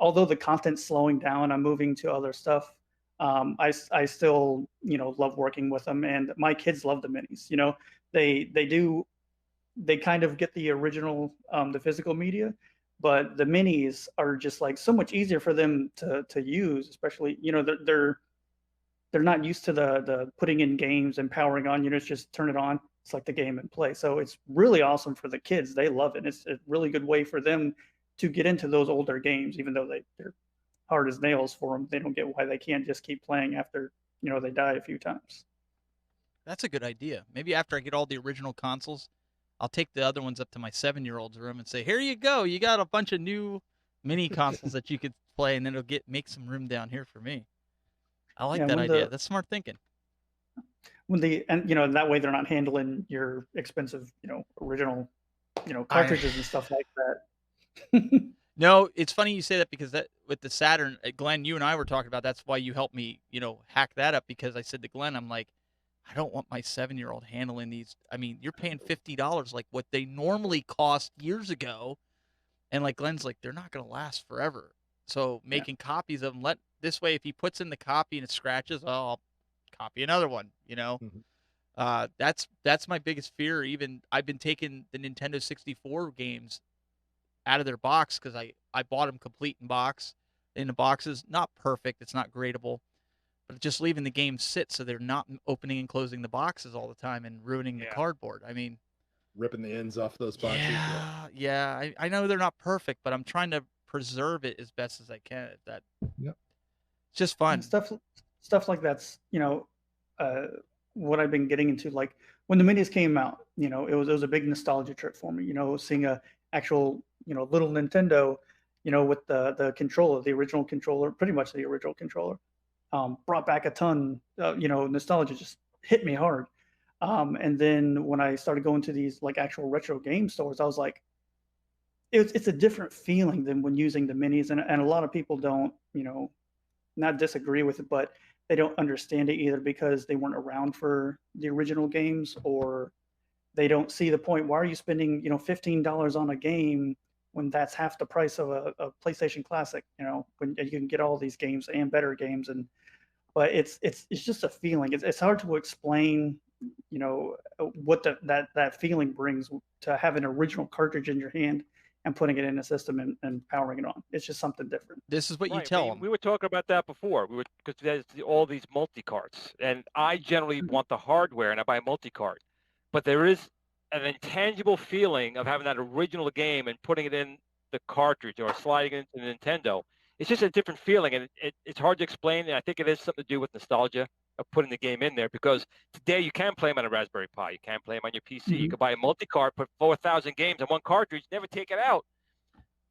although the content's slowing down, I'm moving to other stuff. I still love working with them, and my kids love the minis. They kind of get the original, the physical media, but the minis are just like so much easier for them to use. Especially they're not used to the putting in games and powering on. It's just turn it on. It's like the game and play. So it's really awesome for the kids. They love it. It's a really good way for them to get into those older games, even though they're hard as nails for them. They don't get why they can't just keep playing after they die a few times. That's a good idea. Maybe after I get all the original consoles, I'll take the other ones up to my 7-year-old's room and say, "Here you go. You got a bunch of new mini consoles that you could play, and then it'll make some room down here for me." I like that idea. That's smart thinking. And that way they're not handling your expensive, original, cartridges and stuff like that. No, it's funny you say that, because that with the Saturn, Glenn, you and I were talking about, that's why you helped me, hack that up, because I said to Glenn, I'm like, I don't want my 7-year-old handling these. I mean, you're paying $50 like what they normally cost years ago. And like Glenn's like, they're not going to last forever. So making copies of them, this way, if he puts in the copy and it scratches, I'll copy another one, That's my biggest fear. Even I've been taking the Nintendo 64 games out of their box, because I bought them complete in the boxes. Not perfect. It's not gradable. But just leaving the game sit so they're not opening and closing the boxes all the time and ruining the cardboard. I mean, ripping the ends off those boxes. Yeah. I know they're not perfect, but I'm trying to preserve it as best as I can. It's just fun. And stuff like that's what I've been getting into. Like when the minis came out, it was a big nostalgia trip for me. Seeing a actual little Nintendo, with the controller, the original controller, pretty much the original controller. Brought back a ton, nostalgia just hit me hard. And then when I started going to these like actual retro game stores, I was like, it's a different feeling than when using the minis. And a lot of people don't, not disagree with it, but they don't understand it either, because they weren't around for the original games, or they don't see the point. Why are you spending, $15 on a game when that's half the price of a PlayStation Classic, when you can get all these games and better games? But it's just a feeling. It's hard to explain, what that feeling brings to have an original cartridge in your hand and putting it in a system and powering it on. It's just something different. This is what you tell them. We were talking about that before. Because there's all these multi-carts, and I generally want the hardware and I buy a multi-cart, but there is an intangible feeling of having that original game and putting it in the cartridge or sliding it into the Nintendo. It's just a different feeling, and it's hard to explain. And I think it has something to do with nostalgia of putting the game in there, because today you can play them on a Raspberry Pi. You can play them on your PC. You can buy a multi-cart, put 4,000 games on one cartridge, never take it out.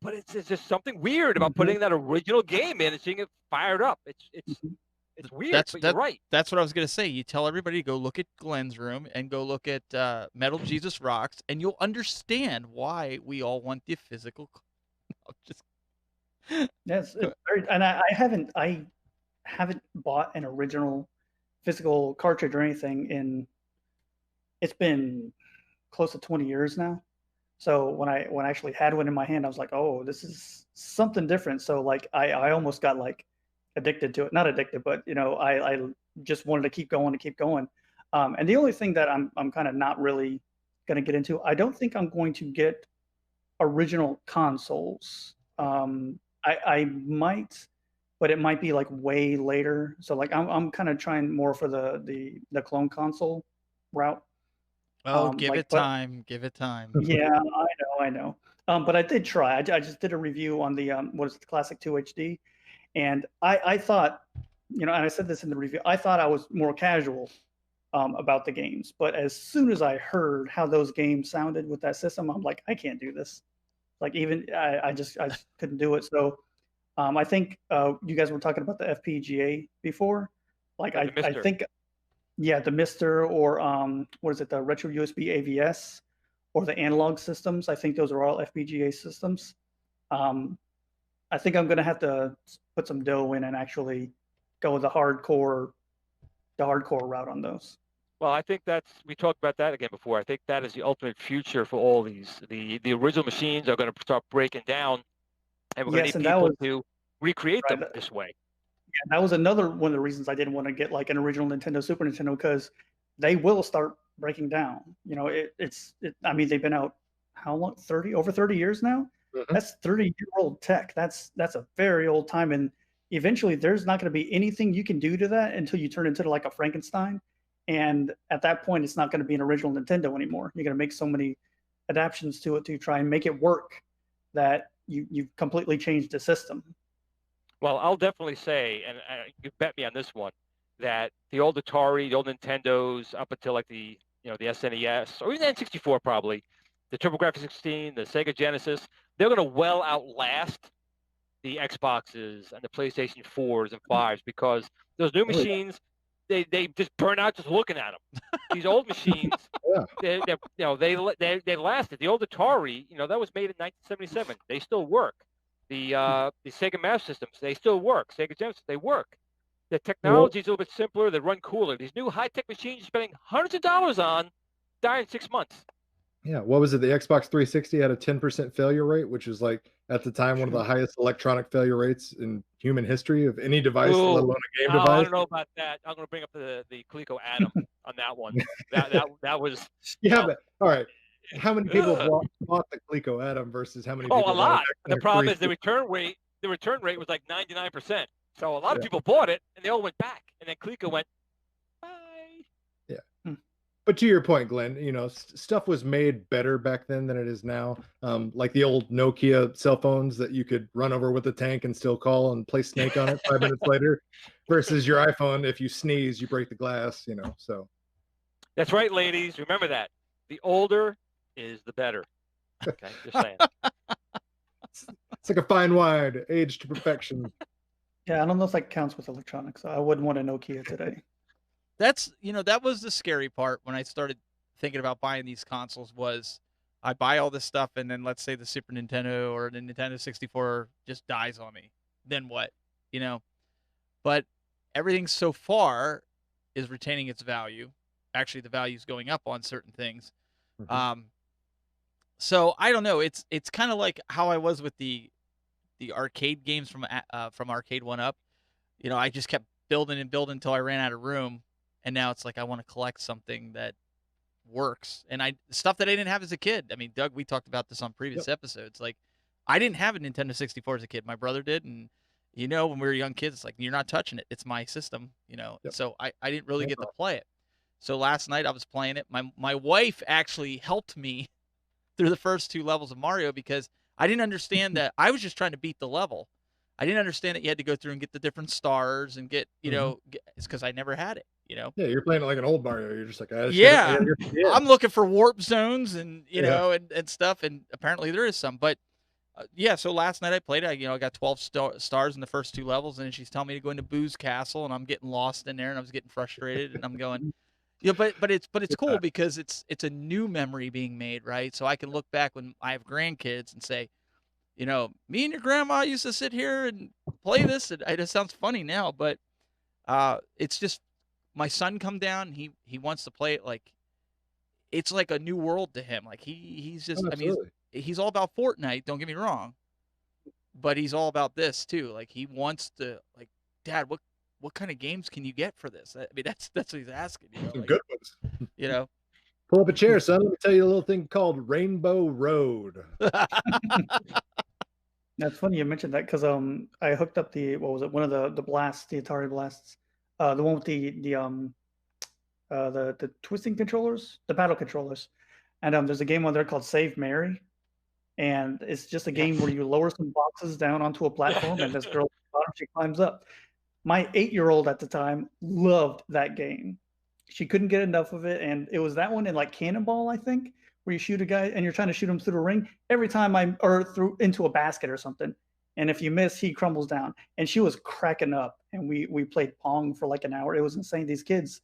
But it's just something weird about putting that original game in and seeing it fired up. It's weird, but you're right. That's what I was going to say. You tell everybody to go look at Glenn's room and go look at Metal Jesus Rocks, and you'll understand why we all want the physical. Yes, and I haven't bought an original physical cartridge or anything it's been close to 20 years now. So when I actually had one in my hand, I was like, oh, this is something different. So like I almost got like addicted to it. Not addicted, but I just wanted to keep going. And the only thing that I'm kind of not really going to get into, I don't think I'm going to get original consoles. I might, but it might be like way later. So like I'm kind of trying more for the clone console route. Oh, give it time. Yeah, I know. But I did try. I just did a review on the what is it, the Classic 2 HD, and I thought, and I said this in the review, I thought I was more casual about the games. But as soon as I heard how those games sounded with that system, I'm like, I can't do this. Like even I just couldn't do it. So I think you guys were talking about the FPGA before. Like Like the I Mister. think, yeah, the Mister or what is it, the retro USB AVS or the analog systems. I think those are all FPGA systems. Um, I think I'm gonna have to put some dough in and actually go the hardcore route on those. Well, I think we talked about that again before. I think that is the ultimate future for all these. The original machines are going to start breaking down, and we're going to Yes, need and that people was to recreate right. them this way. Yeah, that was another one of the reasons I didn't want to get like an original Nintendo, Super Nintendo, because they will start breaking down. You know, I mean, they've been out how long? Over 30 years now. Mhm. That's 30-year-old tech. That's a very old time, and eventually there's not going to be anything you can do to that until you turn into like a Frankenstein. And at that point, it's not going to be an original Nintendo anymore. You're going to make so many adaptations to it to try and make it work that you've completely changed the system. Well, I'll definitely say, and you bet me on this one, that the old Atari, the old Nintendos, up until like the the SNES or even N64 probably, the TurboGrafx-16, the Sega Genesis, they're going to well outlast the Xboxes and the PlayStation 4s and 5s because those new Oh, yeah. machines, they just burn out just looking at them. These old machines, Yeah. they lasted. The old Atari, that was made in 1977. They still work. The Sega Master Systems, they still work. Sega Genesis, they work. The technology is a little bit simpler. They run cooler. These new high-tech machines you're spending hundreds of dollars on die in 6 months. Yeah, what was it? The Xbox 360 had a 10% failure rate, which is like at the time one of the highest electronic failure rates in human history of any device, Ooh. let alone a game I device. don't know about that. I'm going to bring up the Coleco Atom on that one. That was. Yeah, but all right. How many people bought the Coleco Atom versus how many Oh, people a bought lot. an The problem is Xbox the return rate was like 99%. So a lot of Yeah. people bought it and they all went back. And then Coleco went, bye. Yeah. But to your point, Glenn, stuff was made better back then than it is now. Like the old Nokia cell phones that you could run over with a tank and still call and play Snake on it 5 minutes later, versus your iPhone. If you sneeze, you break the glass. So That's right, ladies. Remember that. The older is the better. Okay, just saying. it's like a fine wine, aged to perfection. Yeah, I don't know if that counts with electronics. I wouldn't want a Nokia today. That's that was the scary part when I started thinking about buying these consoles. Was I buy all this stuff and then let's say the Super Nintendo or the Nintendo 64 just dies on me, then what? But everything so far is retaining its value. Actually, the value is going up on certain things. Mhm. So I don't know. It's kind of like how I was with the arcade games from Arcade 1-Up. I just kept building and building until I ran out of room, and now it's like I want to collect something that works. And stuff that I didn't have as a kid. I mean, Doug, we talked about this on previous episodes. Like, I didn't have a Nintendo 64 as a kid. My brother did, and when we were young kids, it's like you're not touching it. It's my system. Yep. So I didn't really get to play it. So last night I was playing it. My wife actually helped me through the first 2 levels of Mario because I didn't understand that. I was just trying to beat the level. I didn't understand that you had to go through and get the different stars and get, it's because I never had it, Yeah, you're playing it like an old Mario. You're just like, I'm looking for warp zones and, and stuff. And apparently there is some, but so last night I played it. I got 12 stars in the first 2 levels, and then she's telling me to go into Boo's Castle, and I'm getting lost in there, and I was getting frustrated, and I'm going, but it's cool because it's a new memory being made, right? So I can look back when I have grandkids and say, me and your grandma used to sit here and play this. And it sounds funny now, but it's just my son come down. He wants to play it like it's like a new world to him. Like he's just, he's all about Fortnite. Don't get me wrong, but he's all about this too. Like he wants to, like, Dad, what kind of games can you get for this? I mean, that's what he's asking. Some good ones. Pull up a chair, son. Let me tell you a little thing called Rainbow Road. That's funny you mentioned that because I hooked up one of the blasts, the Atari blasts, the one with the twisting controllers, the paddle controllers, and there's a game on there called Save Mary, and it's just a game where you lower some boxes down onto a platform, and this girl at the bottom, she climbs up. My 8-year-old at the time loved that game. She couldn't get enough of it, and it was that one in like Cannonball, I think, where you shoot a guy and you're trying to shoot him through the ring. Every time or through into a basket or something, and if you miss, he crumbles down. And she was cracking up, and we played Pong for like an hour. It was insane. These kids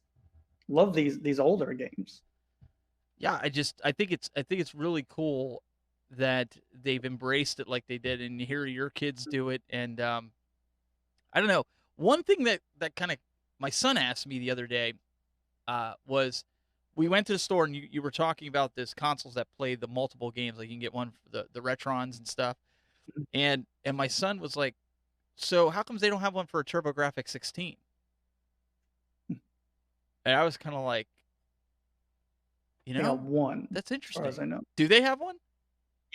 love these older games. Yeah, I think it's really cool that they've embraced it like they did, and you hear your kids do it. And I don't know. One thing that kind of my son asked me the other day was, we went to the store and you were talking about this consoles that play the multiple games, like you can get one for the Retrons and stuff. And my son was like, so how comes they don't have one for a TurboGrafx 16? And I was kind of like, you They got know, one, that's as far as I interesting. know. Do they have one?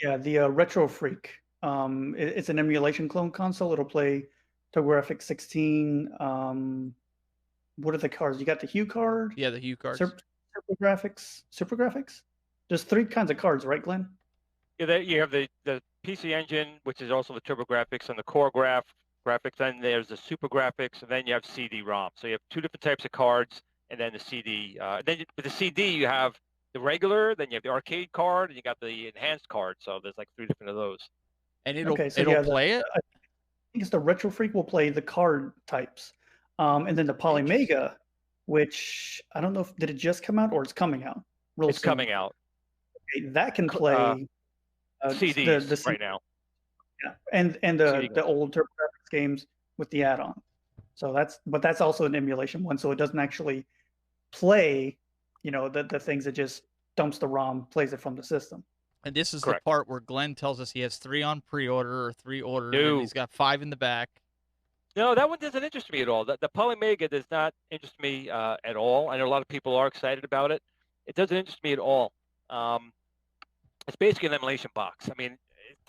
Yeah, the Retro Freak. It's an emulation clone console. It'll play TurboGrafx 16. What are the cards? You got the Hue card, Yeah, the Hue cards. Supergraphics. There's 3 kinds of cards, right, Glenn? Yeah, you have the PC Engine, which is also the TurboGrafx, and the Core graphics. Then there's the Super Graphics, and then you have CD-ROM. So you have 2 different types of cards, and then the CD. With the CD, you have the regular, then you have the arcade card, and you got the enhanced card. So there's like 3 different of those. And it'll yeah, play it? I think it's the Retro Freak will play the card types. And then the Polymega, which I don't know if did it just come out or it's coming out real It's soon. coming out. Okay, that can play CDs the right now. Yeah, and the old TurboGrafx games with the add-on. So that's also an emulation one. So it doesn't actually play, the things. It just dumps the ROM, plays it from the system. And this is Correct. the part where Glenn tells us he has 3 on pre-order or 3 ordered, No. and he's got 5 in the back. No, that one doesn't interest me at all. The Polymega does not interest me at all. I know a lot of people are excited about it. It doesn't interest me at all. It's basically an emulation box. I mean,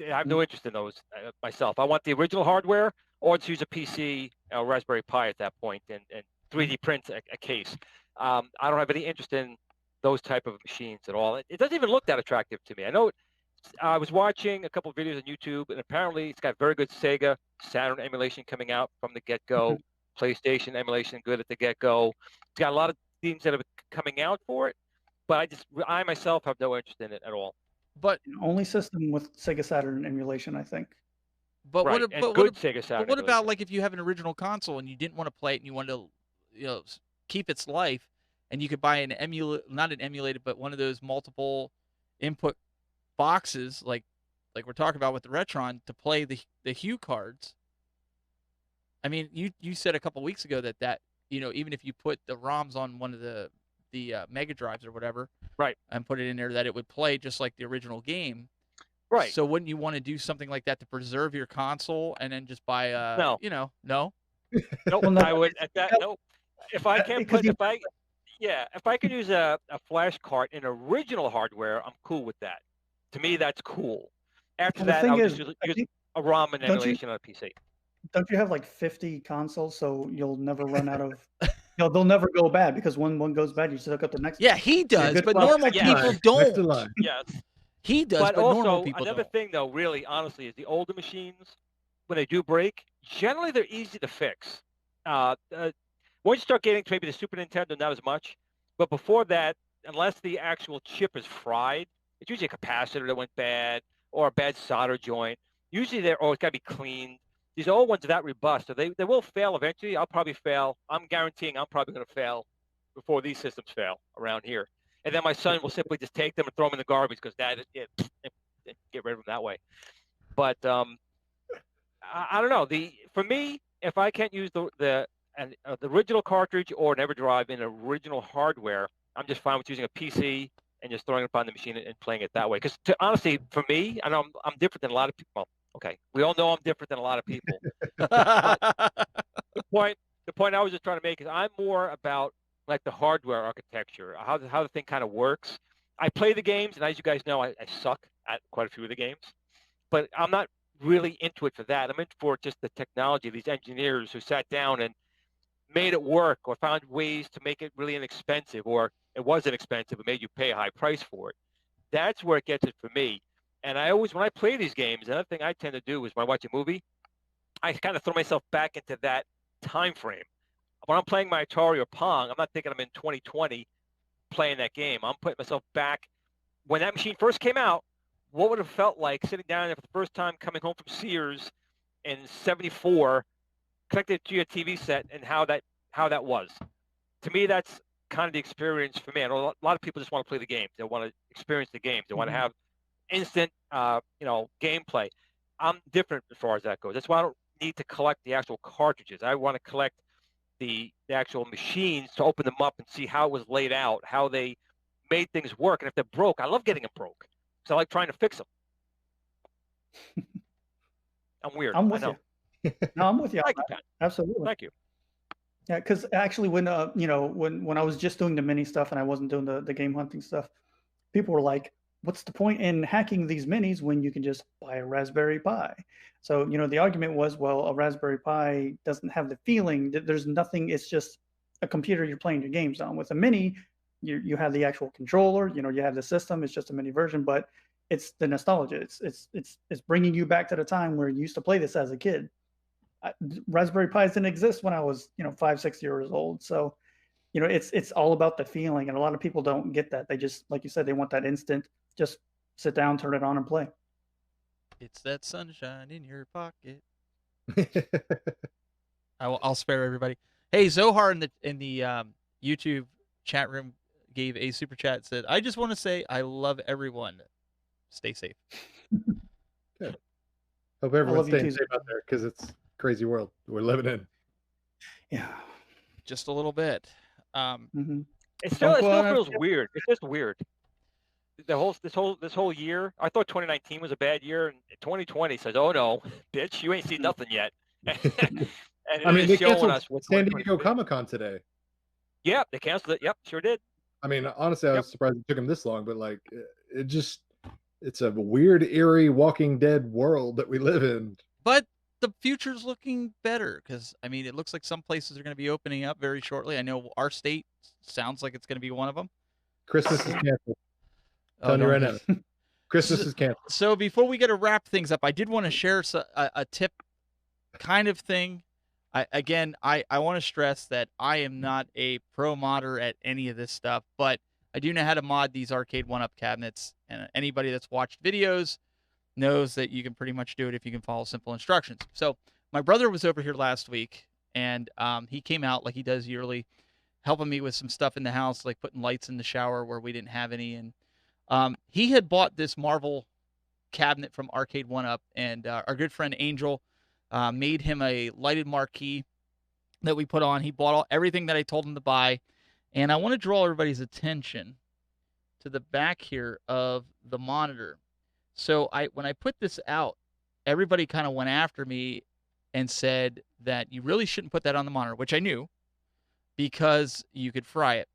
I have no interest in those myself. I want the original hardware, or to use a PC, Raspberry Pi at that point, and 3D print a case. I don't have any interest in those type of machines at all. It doesn't even look that attractive to me. I know I was watching a couple of videos on YouTube, and apparently it's got very good Sega Saturn emulation coming out from the get-go. PlayStation emulation good at the get-go. It's got a lot of themes that are coming out for it, but I myself have no interest in it at all. But Only system with Sega Saturn emulation, I think. but Right, what, and but, good what, Sega Saturn but what about emulation. like if you have an original console and you didn't want to play it and you wanted to keep its life, and you could buy not an emulated, but one of those multiple input boxes like we're talking about with the Retron to play the Hue cards. I mean, you said a couple weeks ago that even if you put the ROMs on one of the Mega Drives or whatever, right, and put it in there, that it would play just like the original game. Right. So wouldn't you want to do something like that to preserve your console and then just buy No. No? Nope. Well, no, I would at that. Nope. If I can't because put, if I could use a flash card in original hardware, I'm cool with that. To me, that's cool. After Well, the that, thing I would is, just I use think- a ROM and don't you- emulation on a PC. Don't you have like 50 consoles, so you'll never run out of? They'll never go bad because when one goes bad, you just hook up the next. Yeah, one. he does, good but luck. normal Yeah. people Next in don't. line. Yes. He does, But but also, normal people another don't. thing, though, really, honestly, is the older machines, when they do break, generally they're easy to fix. Once you start getting to maybe the Super Nintendo, not as much. But before that, unless the actual chip is fried, it's usually a capacitor that went bad or a bad solder joint. Usually it's got to be cleaned. These old ones are that robust, so they will fail eventually. I'll probably fail. I'm guaranteeing I'm probably going to fail before these systems fail around here. And then my son will simply just take them and throw them in the garbage because Dad, get rid of them that way. But I don't know. For me, if I can't use the original cartridge or an EverDrive in original hardware, I'm just fine with using a PC and just throwing it upon the machine and playing it that way. Because honestly, for me, I know I'm different than a lot of people. Well, okay, we all know I'm different than a lot of people. The point I was just trying to make is I'm more about like the hardware architecture, how the thing kind of works. I play the games, and as you guys know, I suck at quite a few of the games, but I'm not really into it for that. I'm into for just the technology, these engineers who sat down and made it work or found ways to make it really inexpensive, or it was inexpensive and made you pay a high price for it. That's where it gets it for me. And I always, when I play these games, another thing I tend to do is when I watch a movie, I kind of throw myself back into that time frame. When I'm playing my Atari or Pong, I'm not thinking I'm in 2020 playing that game. I'm putting myself back when that machine first came out. What would it have felt like sitting down there for the first time, coming home from Sears, in '74, connect it to your TV set, and how that was. To me, that's kind of the experience for me. And a lot of people just want to play the games. They want to experience the games. They want to have instant, gameplay. I'm different as far as that goes. That's why I don't need to collect the actual cartridges. I want to collect the actual machines to open them up and see how it was laid out, how they made things work. And if they're broke, I love getting them broke. So I like trying to fix them. I'm weird. I'm with I know. you. No, I'm with you. Thank you, Pat. Absolutely. Thank you. Yeah, because actually, when when I was just doing the mini stuff and I wasn't doing the game hunting stuff, people were like, "What's the point in hacking these minis when you can just buy a Raspberry Pi?" So the argument was, well, a Raspberry Pi doesn't have the feeling that there's nothing. It's just a computer you're playing your games on. With a mini, you have the actual controller. You have the system. It's just a mini version, but it's the nostalgia. It's bringing you back to the time where you used to play this as a kid. Raspberry Pis didn't exist when I was 5-6 years old, so it's all about the feeling, and a lot of people don't get that. They just, like you said, they want that instant, just sit down, turn it on, and play. It's that sunshine in your pocket. I'll spare everybody. Hey, Zohar in the YouTube chat room gave a super chat, said, "I just want to say I love everyone. Stay safe." Good. Hope everyone's staying safe out there, because it's a crazy world we're living in. Yeah, just a little bit. It still feels weird. It's just weird. This whole year, I thought 2019 was a bad year, and 2020 says, "Oh no, bitch, you ain't seen nothing yet." And I mean, they canceled San Diego Comic-Con today. Yeah, they canceled it. Yep, sure did. I mean, honestly, I was surprised it took them this long, but like, it's a weird, eerie, Walking Dead world that we live in. But the future's looking better, because I mean, it looks like some places are going to be opening up very shortly. I know our state sounds like it's going to be one of them. Christmas is canceled. Telling you right now, Christmas is canceled. So before we get to wrap things up, I did want to share a tip kind of thing. I want to stress that I am not a pro modder at any of this stuff, but I do know how to mod these arcade 1-up cabinets, and anybody that's watched videos knows that you can pretty much do it if you can follow simple instructions. So my brother was over here last week, and he came out like he does yearly, helping me with some stuff in the house, like putting lights in the shower where we didn't have any. And he had bought this Marvel cabinet from Arcade 1-Up, and our good friend Angel made him a lighted marquee that we put on. He bought everything that I told him to buy. And I want to draw everybody's attention to the back here of the monitor. So when I put this out, everybody kind of went after me and said that you really shouldn't put that on the monitor, which I knew, because you could fry it.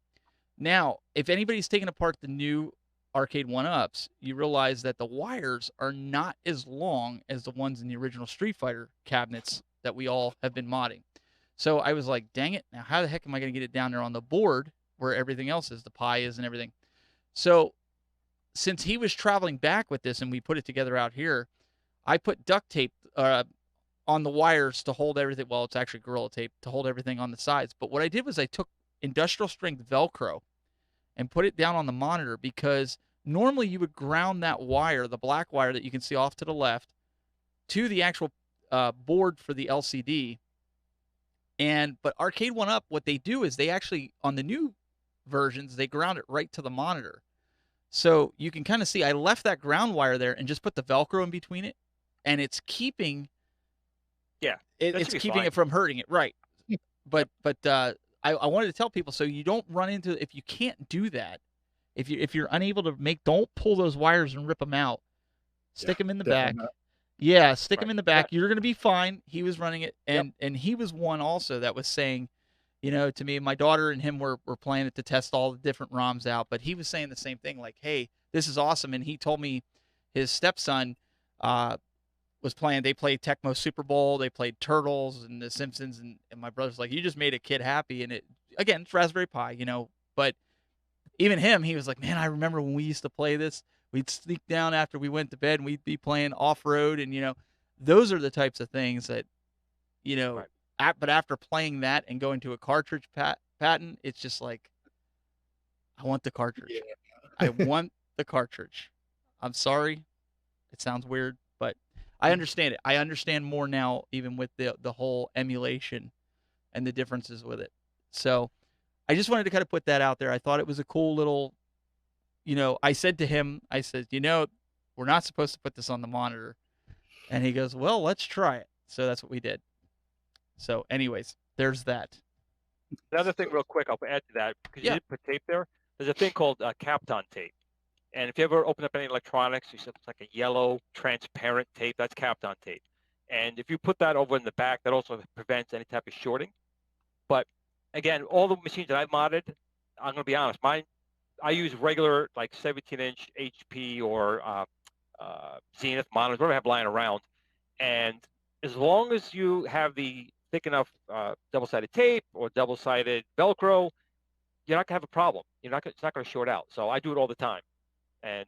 Now, if anybody's taken apart the new Arcade 1-Ups, you realize that the wires are not as long as the ones in the original Street Fighter cabinets that we all have been modding. So I was like, dang it, now how the heck am I going to get it down there on the board where everything else is, the Pi is and everything? So since he was traveling back with this and we put it together out here, I put duct tape on the wires to hold everything. Well, it's actually Gorilla Tape to hold everything on the sides. But what I did was I took industrial strength Velcro and put it down on the monitor, because normally you would ground that wire, the black wire that you can see off to the left, to the actual board for the LCD. But Arcade 1-Up, what they do is they actually, on the new versions, they ground it right to the monitor. So you can kind of see I left that ground wire there and just put the Velcro in between it, and it's keeping it's keeping it from hurting it, right? But I wanted to tell people, so you don't run into, if you can't do that, if you're unable to don't pull those wires and rip them out. Stick them in the back. Yeah, stick them in the back. You're going to be fine. He was running it, and he was one also that was saying, to me, my daughter and him were playing it to test all the different ROMs out, but he was saying the same thing, like, hey, this is awesome. And he told me his stepson was playing. They played Tecmo Super Bowl. They played Turtles and The Simpsons, and my brother's like, you just made a kid happy. And it's Raspberry Pi, but even him, he was like, man, I remember when we used to play this. We'd sneak down after we went to bed, and we'd be playing off-road, and, those are the types of things that, but after playing that and going to a cartridge Patton, it's just like, I want the cartridge. Yeah. I want the cartridge. I'm sorry. It sounds weird, but I understand it. I understand more now, even with the whole emulation and the differences with it. So I just wanted to kind of put that out there. I thought it was a cool little, I said to him, I said, we're not supposed to put this on the monitor. And he goes, well, let's try it. So that's what we did. So anyways, there's that. Another thing real quick, I'll add to that, because you did put tape there. There's a thing called Kapton Tape. And if you ever open up any electronics, you see it's like a yellow, transparent tape. That's Kapton Tape. And if you put that over in the back, that also prevents any type of shorting. But again, all the machines that I've modded, I'm going to be honest, I use regular like 17-inch HP or Zenith monitors, whatever I have lying around. And as long as you have the thick enough double-sided tape or double-sided Velcro, you're not going to have a problem. It's not going to short out. So I do it all the time. And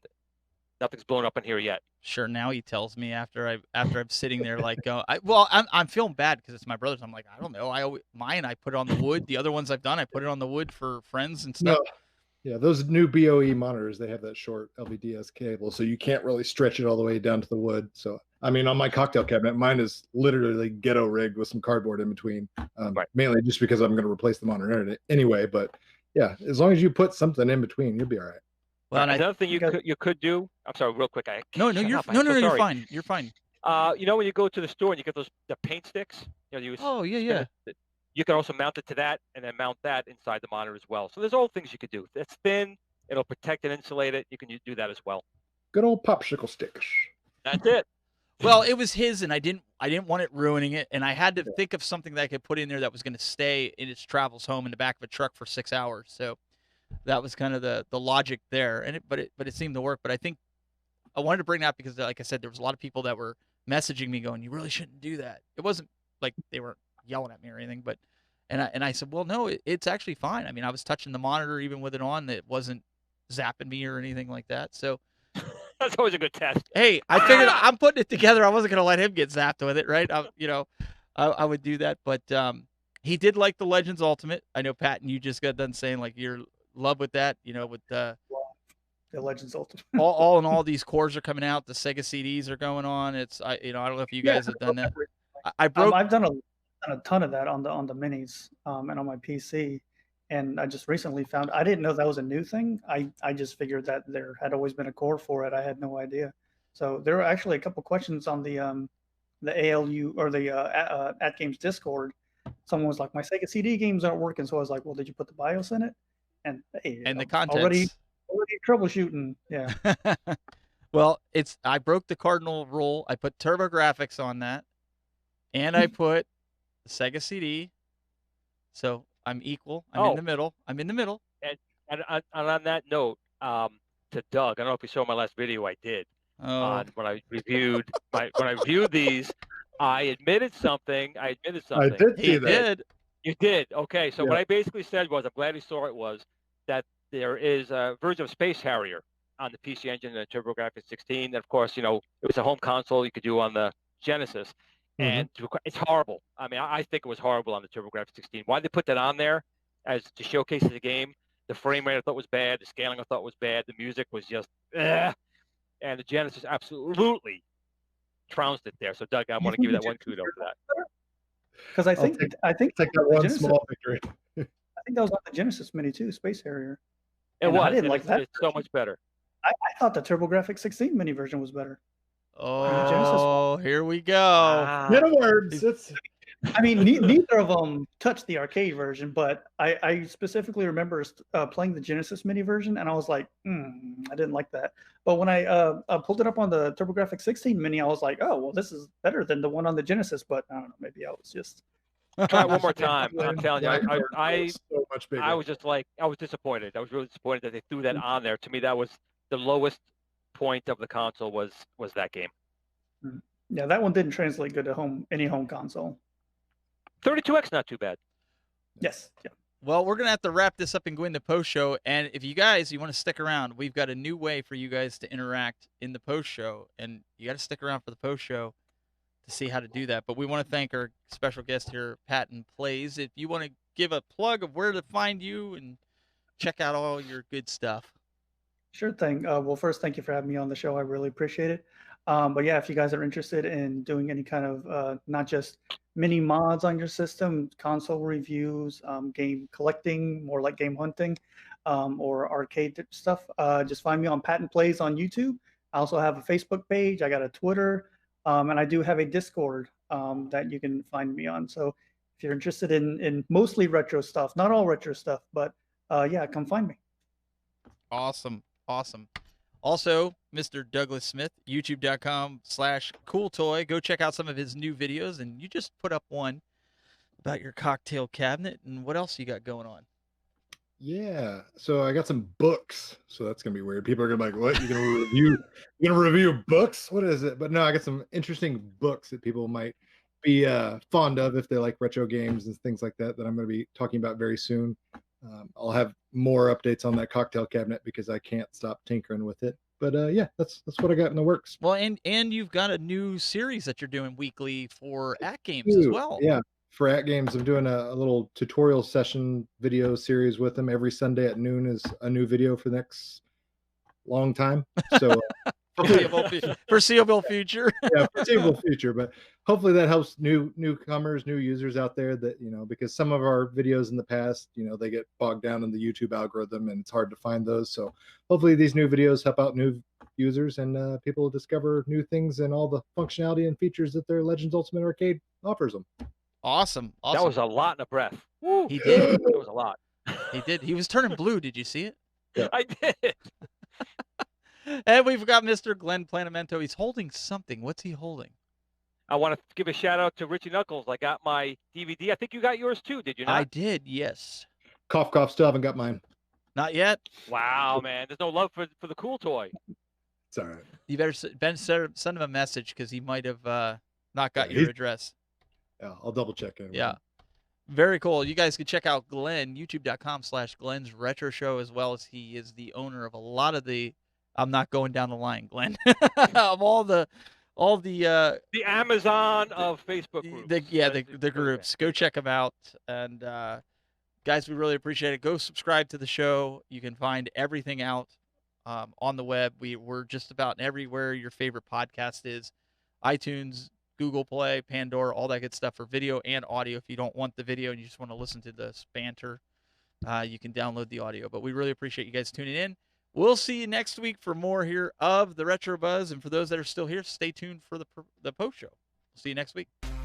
nothing's blown up in here yet. Sure. Now he tells me after I'm sitting there like, I'm feeling bad because it's my brother's. I'm like, I don't know. I put it on the wood. The other ones I've done, I put it on the wood for friends and stuff. No. Yeah, those new BOE monitors, they have that short LVDS cable, so you can't really stretch it all the way down to the wood. So, I mean, on my cocktail cabinet, mine is literally ghetto rigged with some cardboard in between, mainly just because I'm going to replace the monitor anyway. But yeah, as long as you put something in between, you'll be all right. Well, another thing you could do. I'm sorry, real quick. No, you're fine. You're fine. When you go to the store and you get the paint sticks, yeah. You can also mount it to that and then mount that inside the monitor as well. So there's all things you could do. It's thin. It'll protect and insulate it. You can do that as well. Good old popsicle sticks. That's it. Well, it was his, and I didn't want it ruining it, and I had to think of something that I could put in there that was going to stay in its travels home in the back of a truck for 6 hours. So that was kind of the logic there, but it seemed to work. But I think I wanted to bring that because, like I said, there was a lot of people that were messaging me going, "You really shouldn't do that." It wasn't like they were yelling at me or anything, but and I said, well, no, it's actually fine. I mean, I was touching the monitor even with it on. It wasn't zapping me or anything like that. So that's always a good test. Hey, I figured I'm putting it together. I wasn't going to let him get zapped with it, right? I would do that. But he did like the Legends Ultimate. I know, Patton, you just got done saying like you're in love with that, with the Legends Ultimate. all in all, these cores are coming out. The Sega CDs are going on. I don't know if you guys have done that. I've done a ton of that on the minis and on my PC, and I just recently found, I didn't know that was a new thing. I just figured that there had always been a core for it. I had no idea. So there were actually a couple questions on the ALU or the At Games Discord. Someone was like, my Sega CD games aren't working, so I was like, well, did you put the BIOS in it? And hey, and the contents already troubleshooting. Yeah. Well, I broke the cardinal rule. I put TurboGrafx on that, and I put the Sega CD. So I'm equal. I'm in the middle. And on that note, to Doug, I don't know if you saw my last video I did when I reviewed these. I admitted something. I did see that. You did. Okay. So what I basically said was, I'm glad you saw it, was that there is a version of Space Harrier on the PC Engine and the TurboGrafx 16. And of course, it was a home console you could do on the Genesis. And it's horrible. I mean, I think it was horrible on the TurboGrafx 16. Why they put that on there as to showcase the game? The frame rate I thought was bad. The scaling I thought was bad. The music was just, and the Genesis absolutely trounced it there. So Doug, I want to give you that one kudo for that. Because I think take that one small victory. I think that was on the Genesis Mini too, Space Harrier. I didn't like that. It's so much better. I thought the TurboGrafx 16 Mini version was better. Oh, here we go. Wow. Middle words. I mean, neither of them touched the arcade version, but I specifically remember playing the Genesis Mini version, and I was like, I didn't like that. But when I pulled it up on the TurboGrafx 16 Mini, I was like, oh, well, this is better than the one on the Genesis. But I don't know, maybe I was just... Try it one more time. I'm telling you, I was just like, I was disappointed. I was really disappointed that they threw that on there. To me, that was the lowest point of the console was that game. Yeah, that one didn't translate good to any home console. 32X, not too bad. Yes. Yeah. Well, we're going to have to wrap this up and go into post-show. And if you want to stick around, we've got a new way for you guys to interact in the post-show. And you got to stick around for the post-show to see how to do that. But we want to thank our special guest here, Patton Plays. If you want to give a plug of where to find you and check out all your good stuff. Sure thing. Well, first, thank you for having me on the show. I really appreciate it. But yeah, if you guys are interested in doing any kind of not just mini mods on your system, console reviews, game collecting, more like game hunting, or arcade stuff, just find me on Patton Plays on YouTube. I also have a Facebook page. I got a Twitter, and I do have a Discord that you can find me on. So if you're interested in mostly retro stuff, not all retro stuff, but yeah, come find me. Awesome. Awesome. Also, Mr. Douglas Smith, youtube.com/cooltoy. Go check out some of his new videos. And you just put up one about your cocktail cabinet. And what else you got going on? Yeah, so I got some books, so that's gonna be weird. People are gonna be like, "What? You're gonna review books? What is it?" But no, I got some interesting books that people might be fond of if they like retro games and things like that. That I'm gonna be talking about very soon. I'll have more updates on that cocktail cabinet because I can't stop tinkering with it. But yeah, that's what I got in the works. Well, and you've got a new series that you're doing weekly for At Games as well. Yeah. For At Games, I'm doing a little tutorial session video series with them. Every Sunday at noon is a new video for the next long time. So foreseeable future. Yeah, foreseeable future. But hopefully that helps newcomers, new users out there that, because some of our videos in the past, they get bogged down in the YouTube algorithm and it's hard to find those. So hopefully these new videos help out new users and people discover new things and all the functionality and features that their Legends Ultimate Arcade offers them. Awesome. That was a lot in a breath. Woo. He did. It was a lot. He did. He was turning blue. Did you see it? Yeah. I did. And we've got Mr. Glenn Planamento. He's holding something. What's he holding? I want to give a shout out to Richie Knuckles. I got my DVD. I think you got yours too, did you not? I did, yes. Cough, cough, still haven't got mine. Not yet. Wow, man. There's no love for the cool toy. It's all right. You better send him a message because he might have not got your address. Yeah, I'll double check it. Yeah. Very cool. You guys can check out Glenn, youtube.com/Glenn's Retro Show, as well as he is the owner of a lot of the, I'm not going down the line, Glenn, of all the Amazon of Facebook groups. The groups. Go check them out. And guys, we really appreciate it. Go subscribe to the show. You can find everything out on the web. We're just about everywhere your favorite podcast is. iTunes, Google Play, Pandora, all that good stuff for video and audio. If you don't want the video and you just want to listen to the banter, you can download the audio. But we really appreciate you guys tuning in. We'll see you next week for more here of the Retro Buzz. And for those that are still here, stay tuned for the post show. See you next week.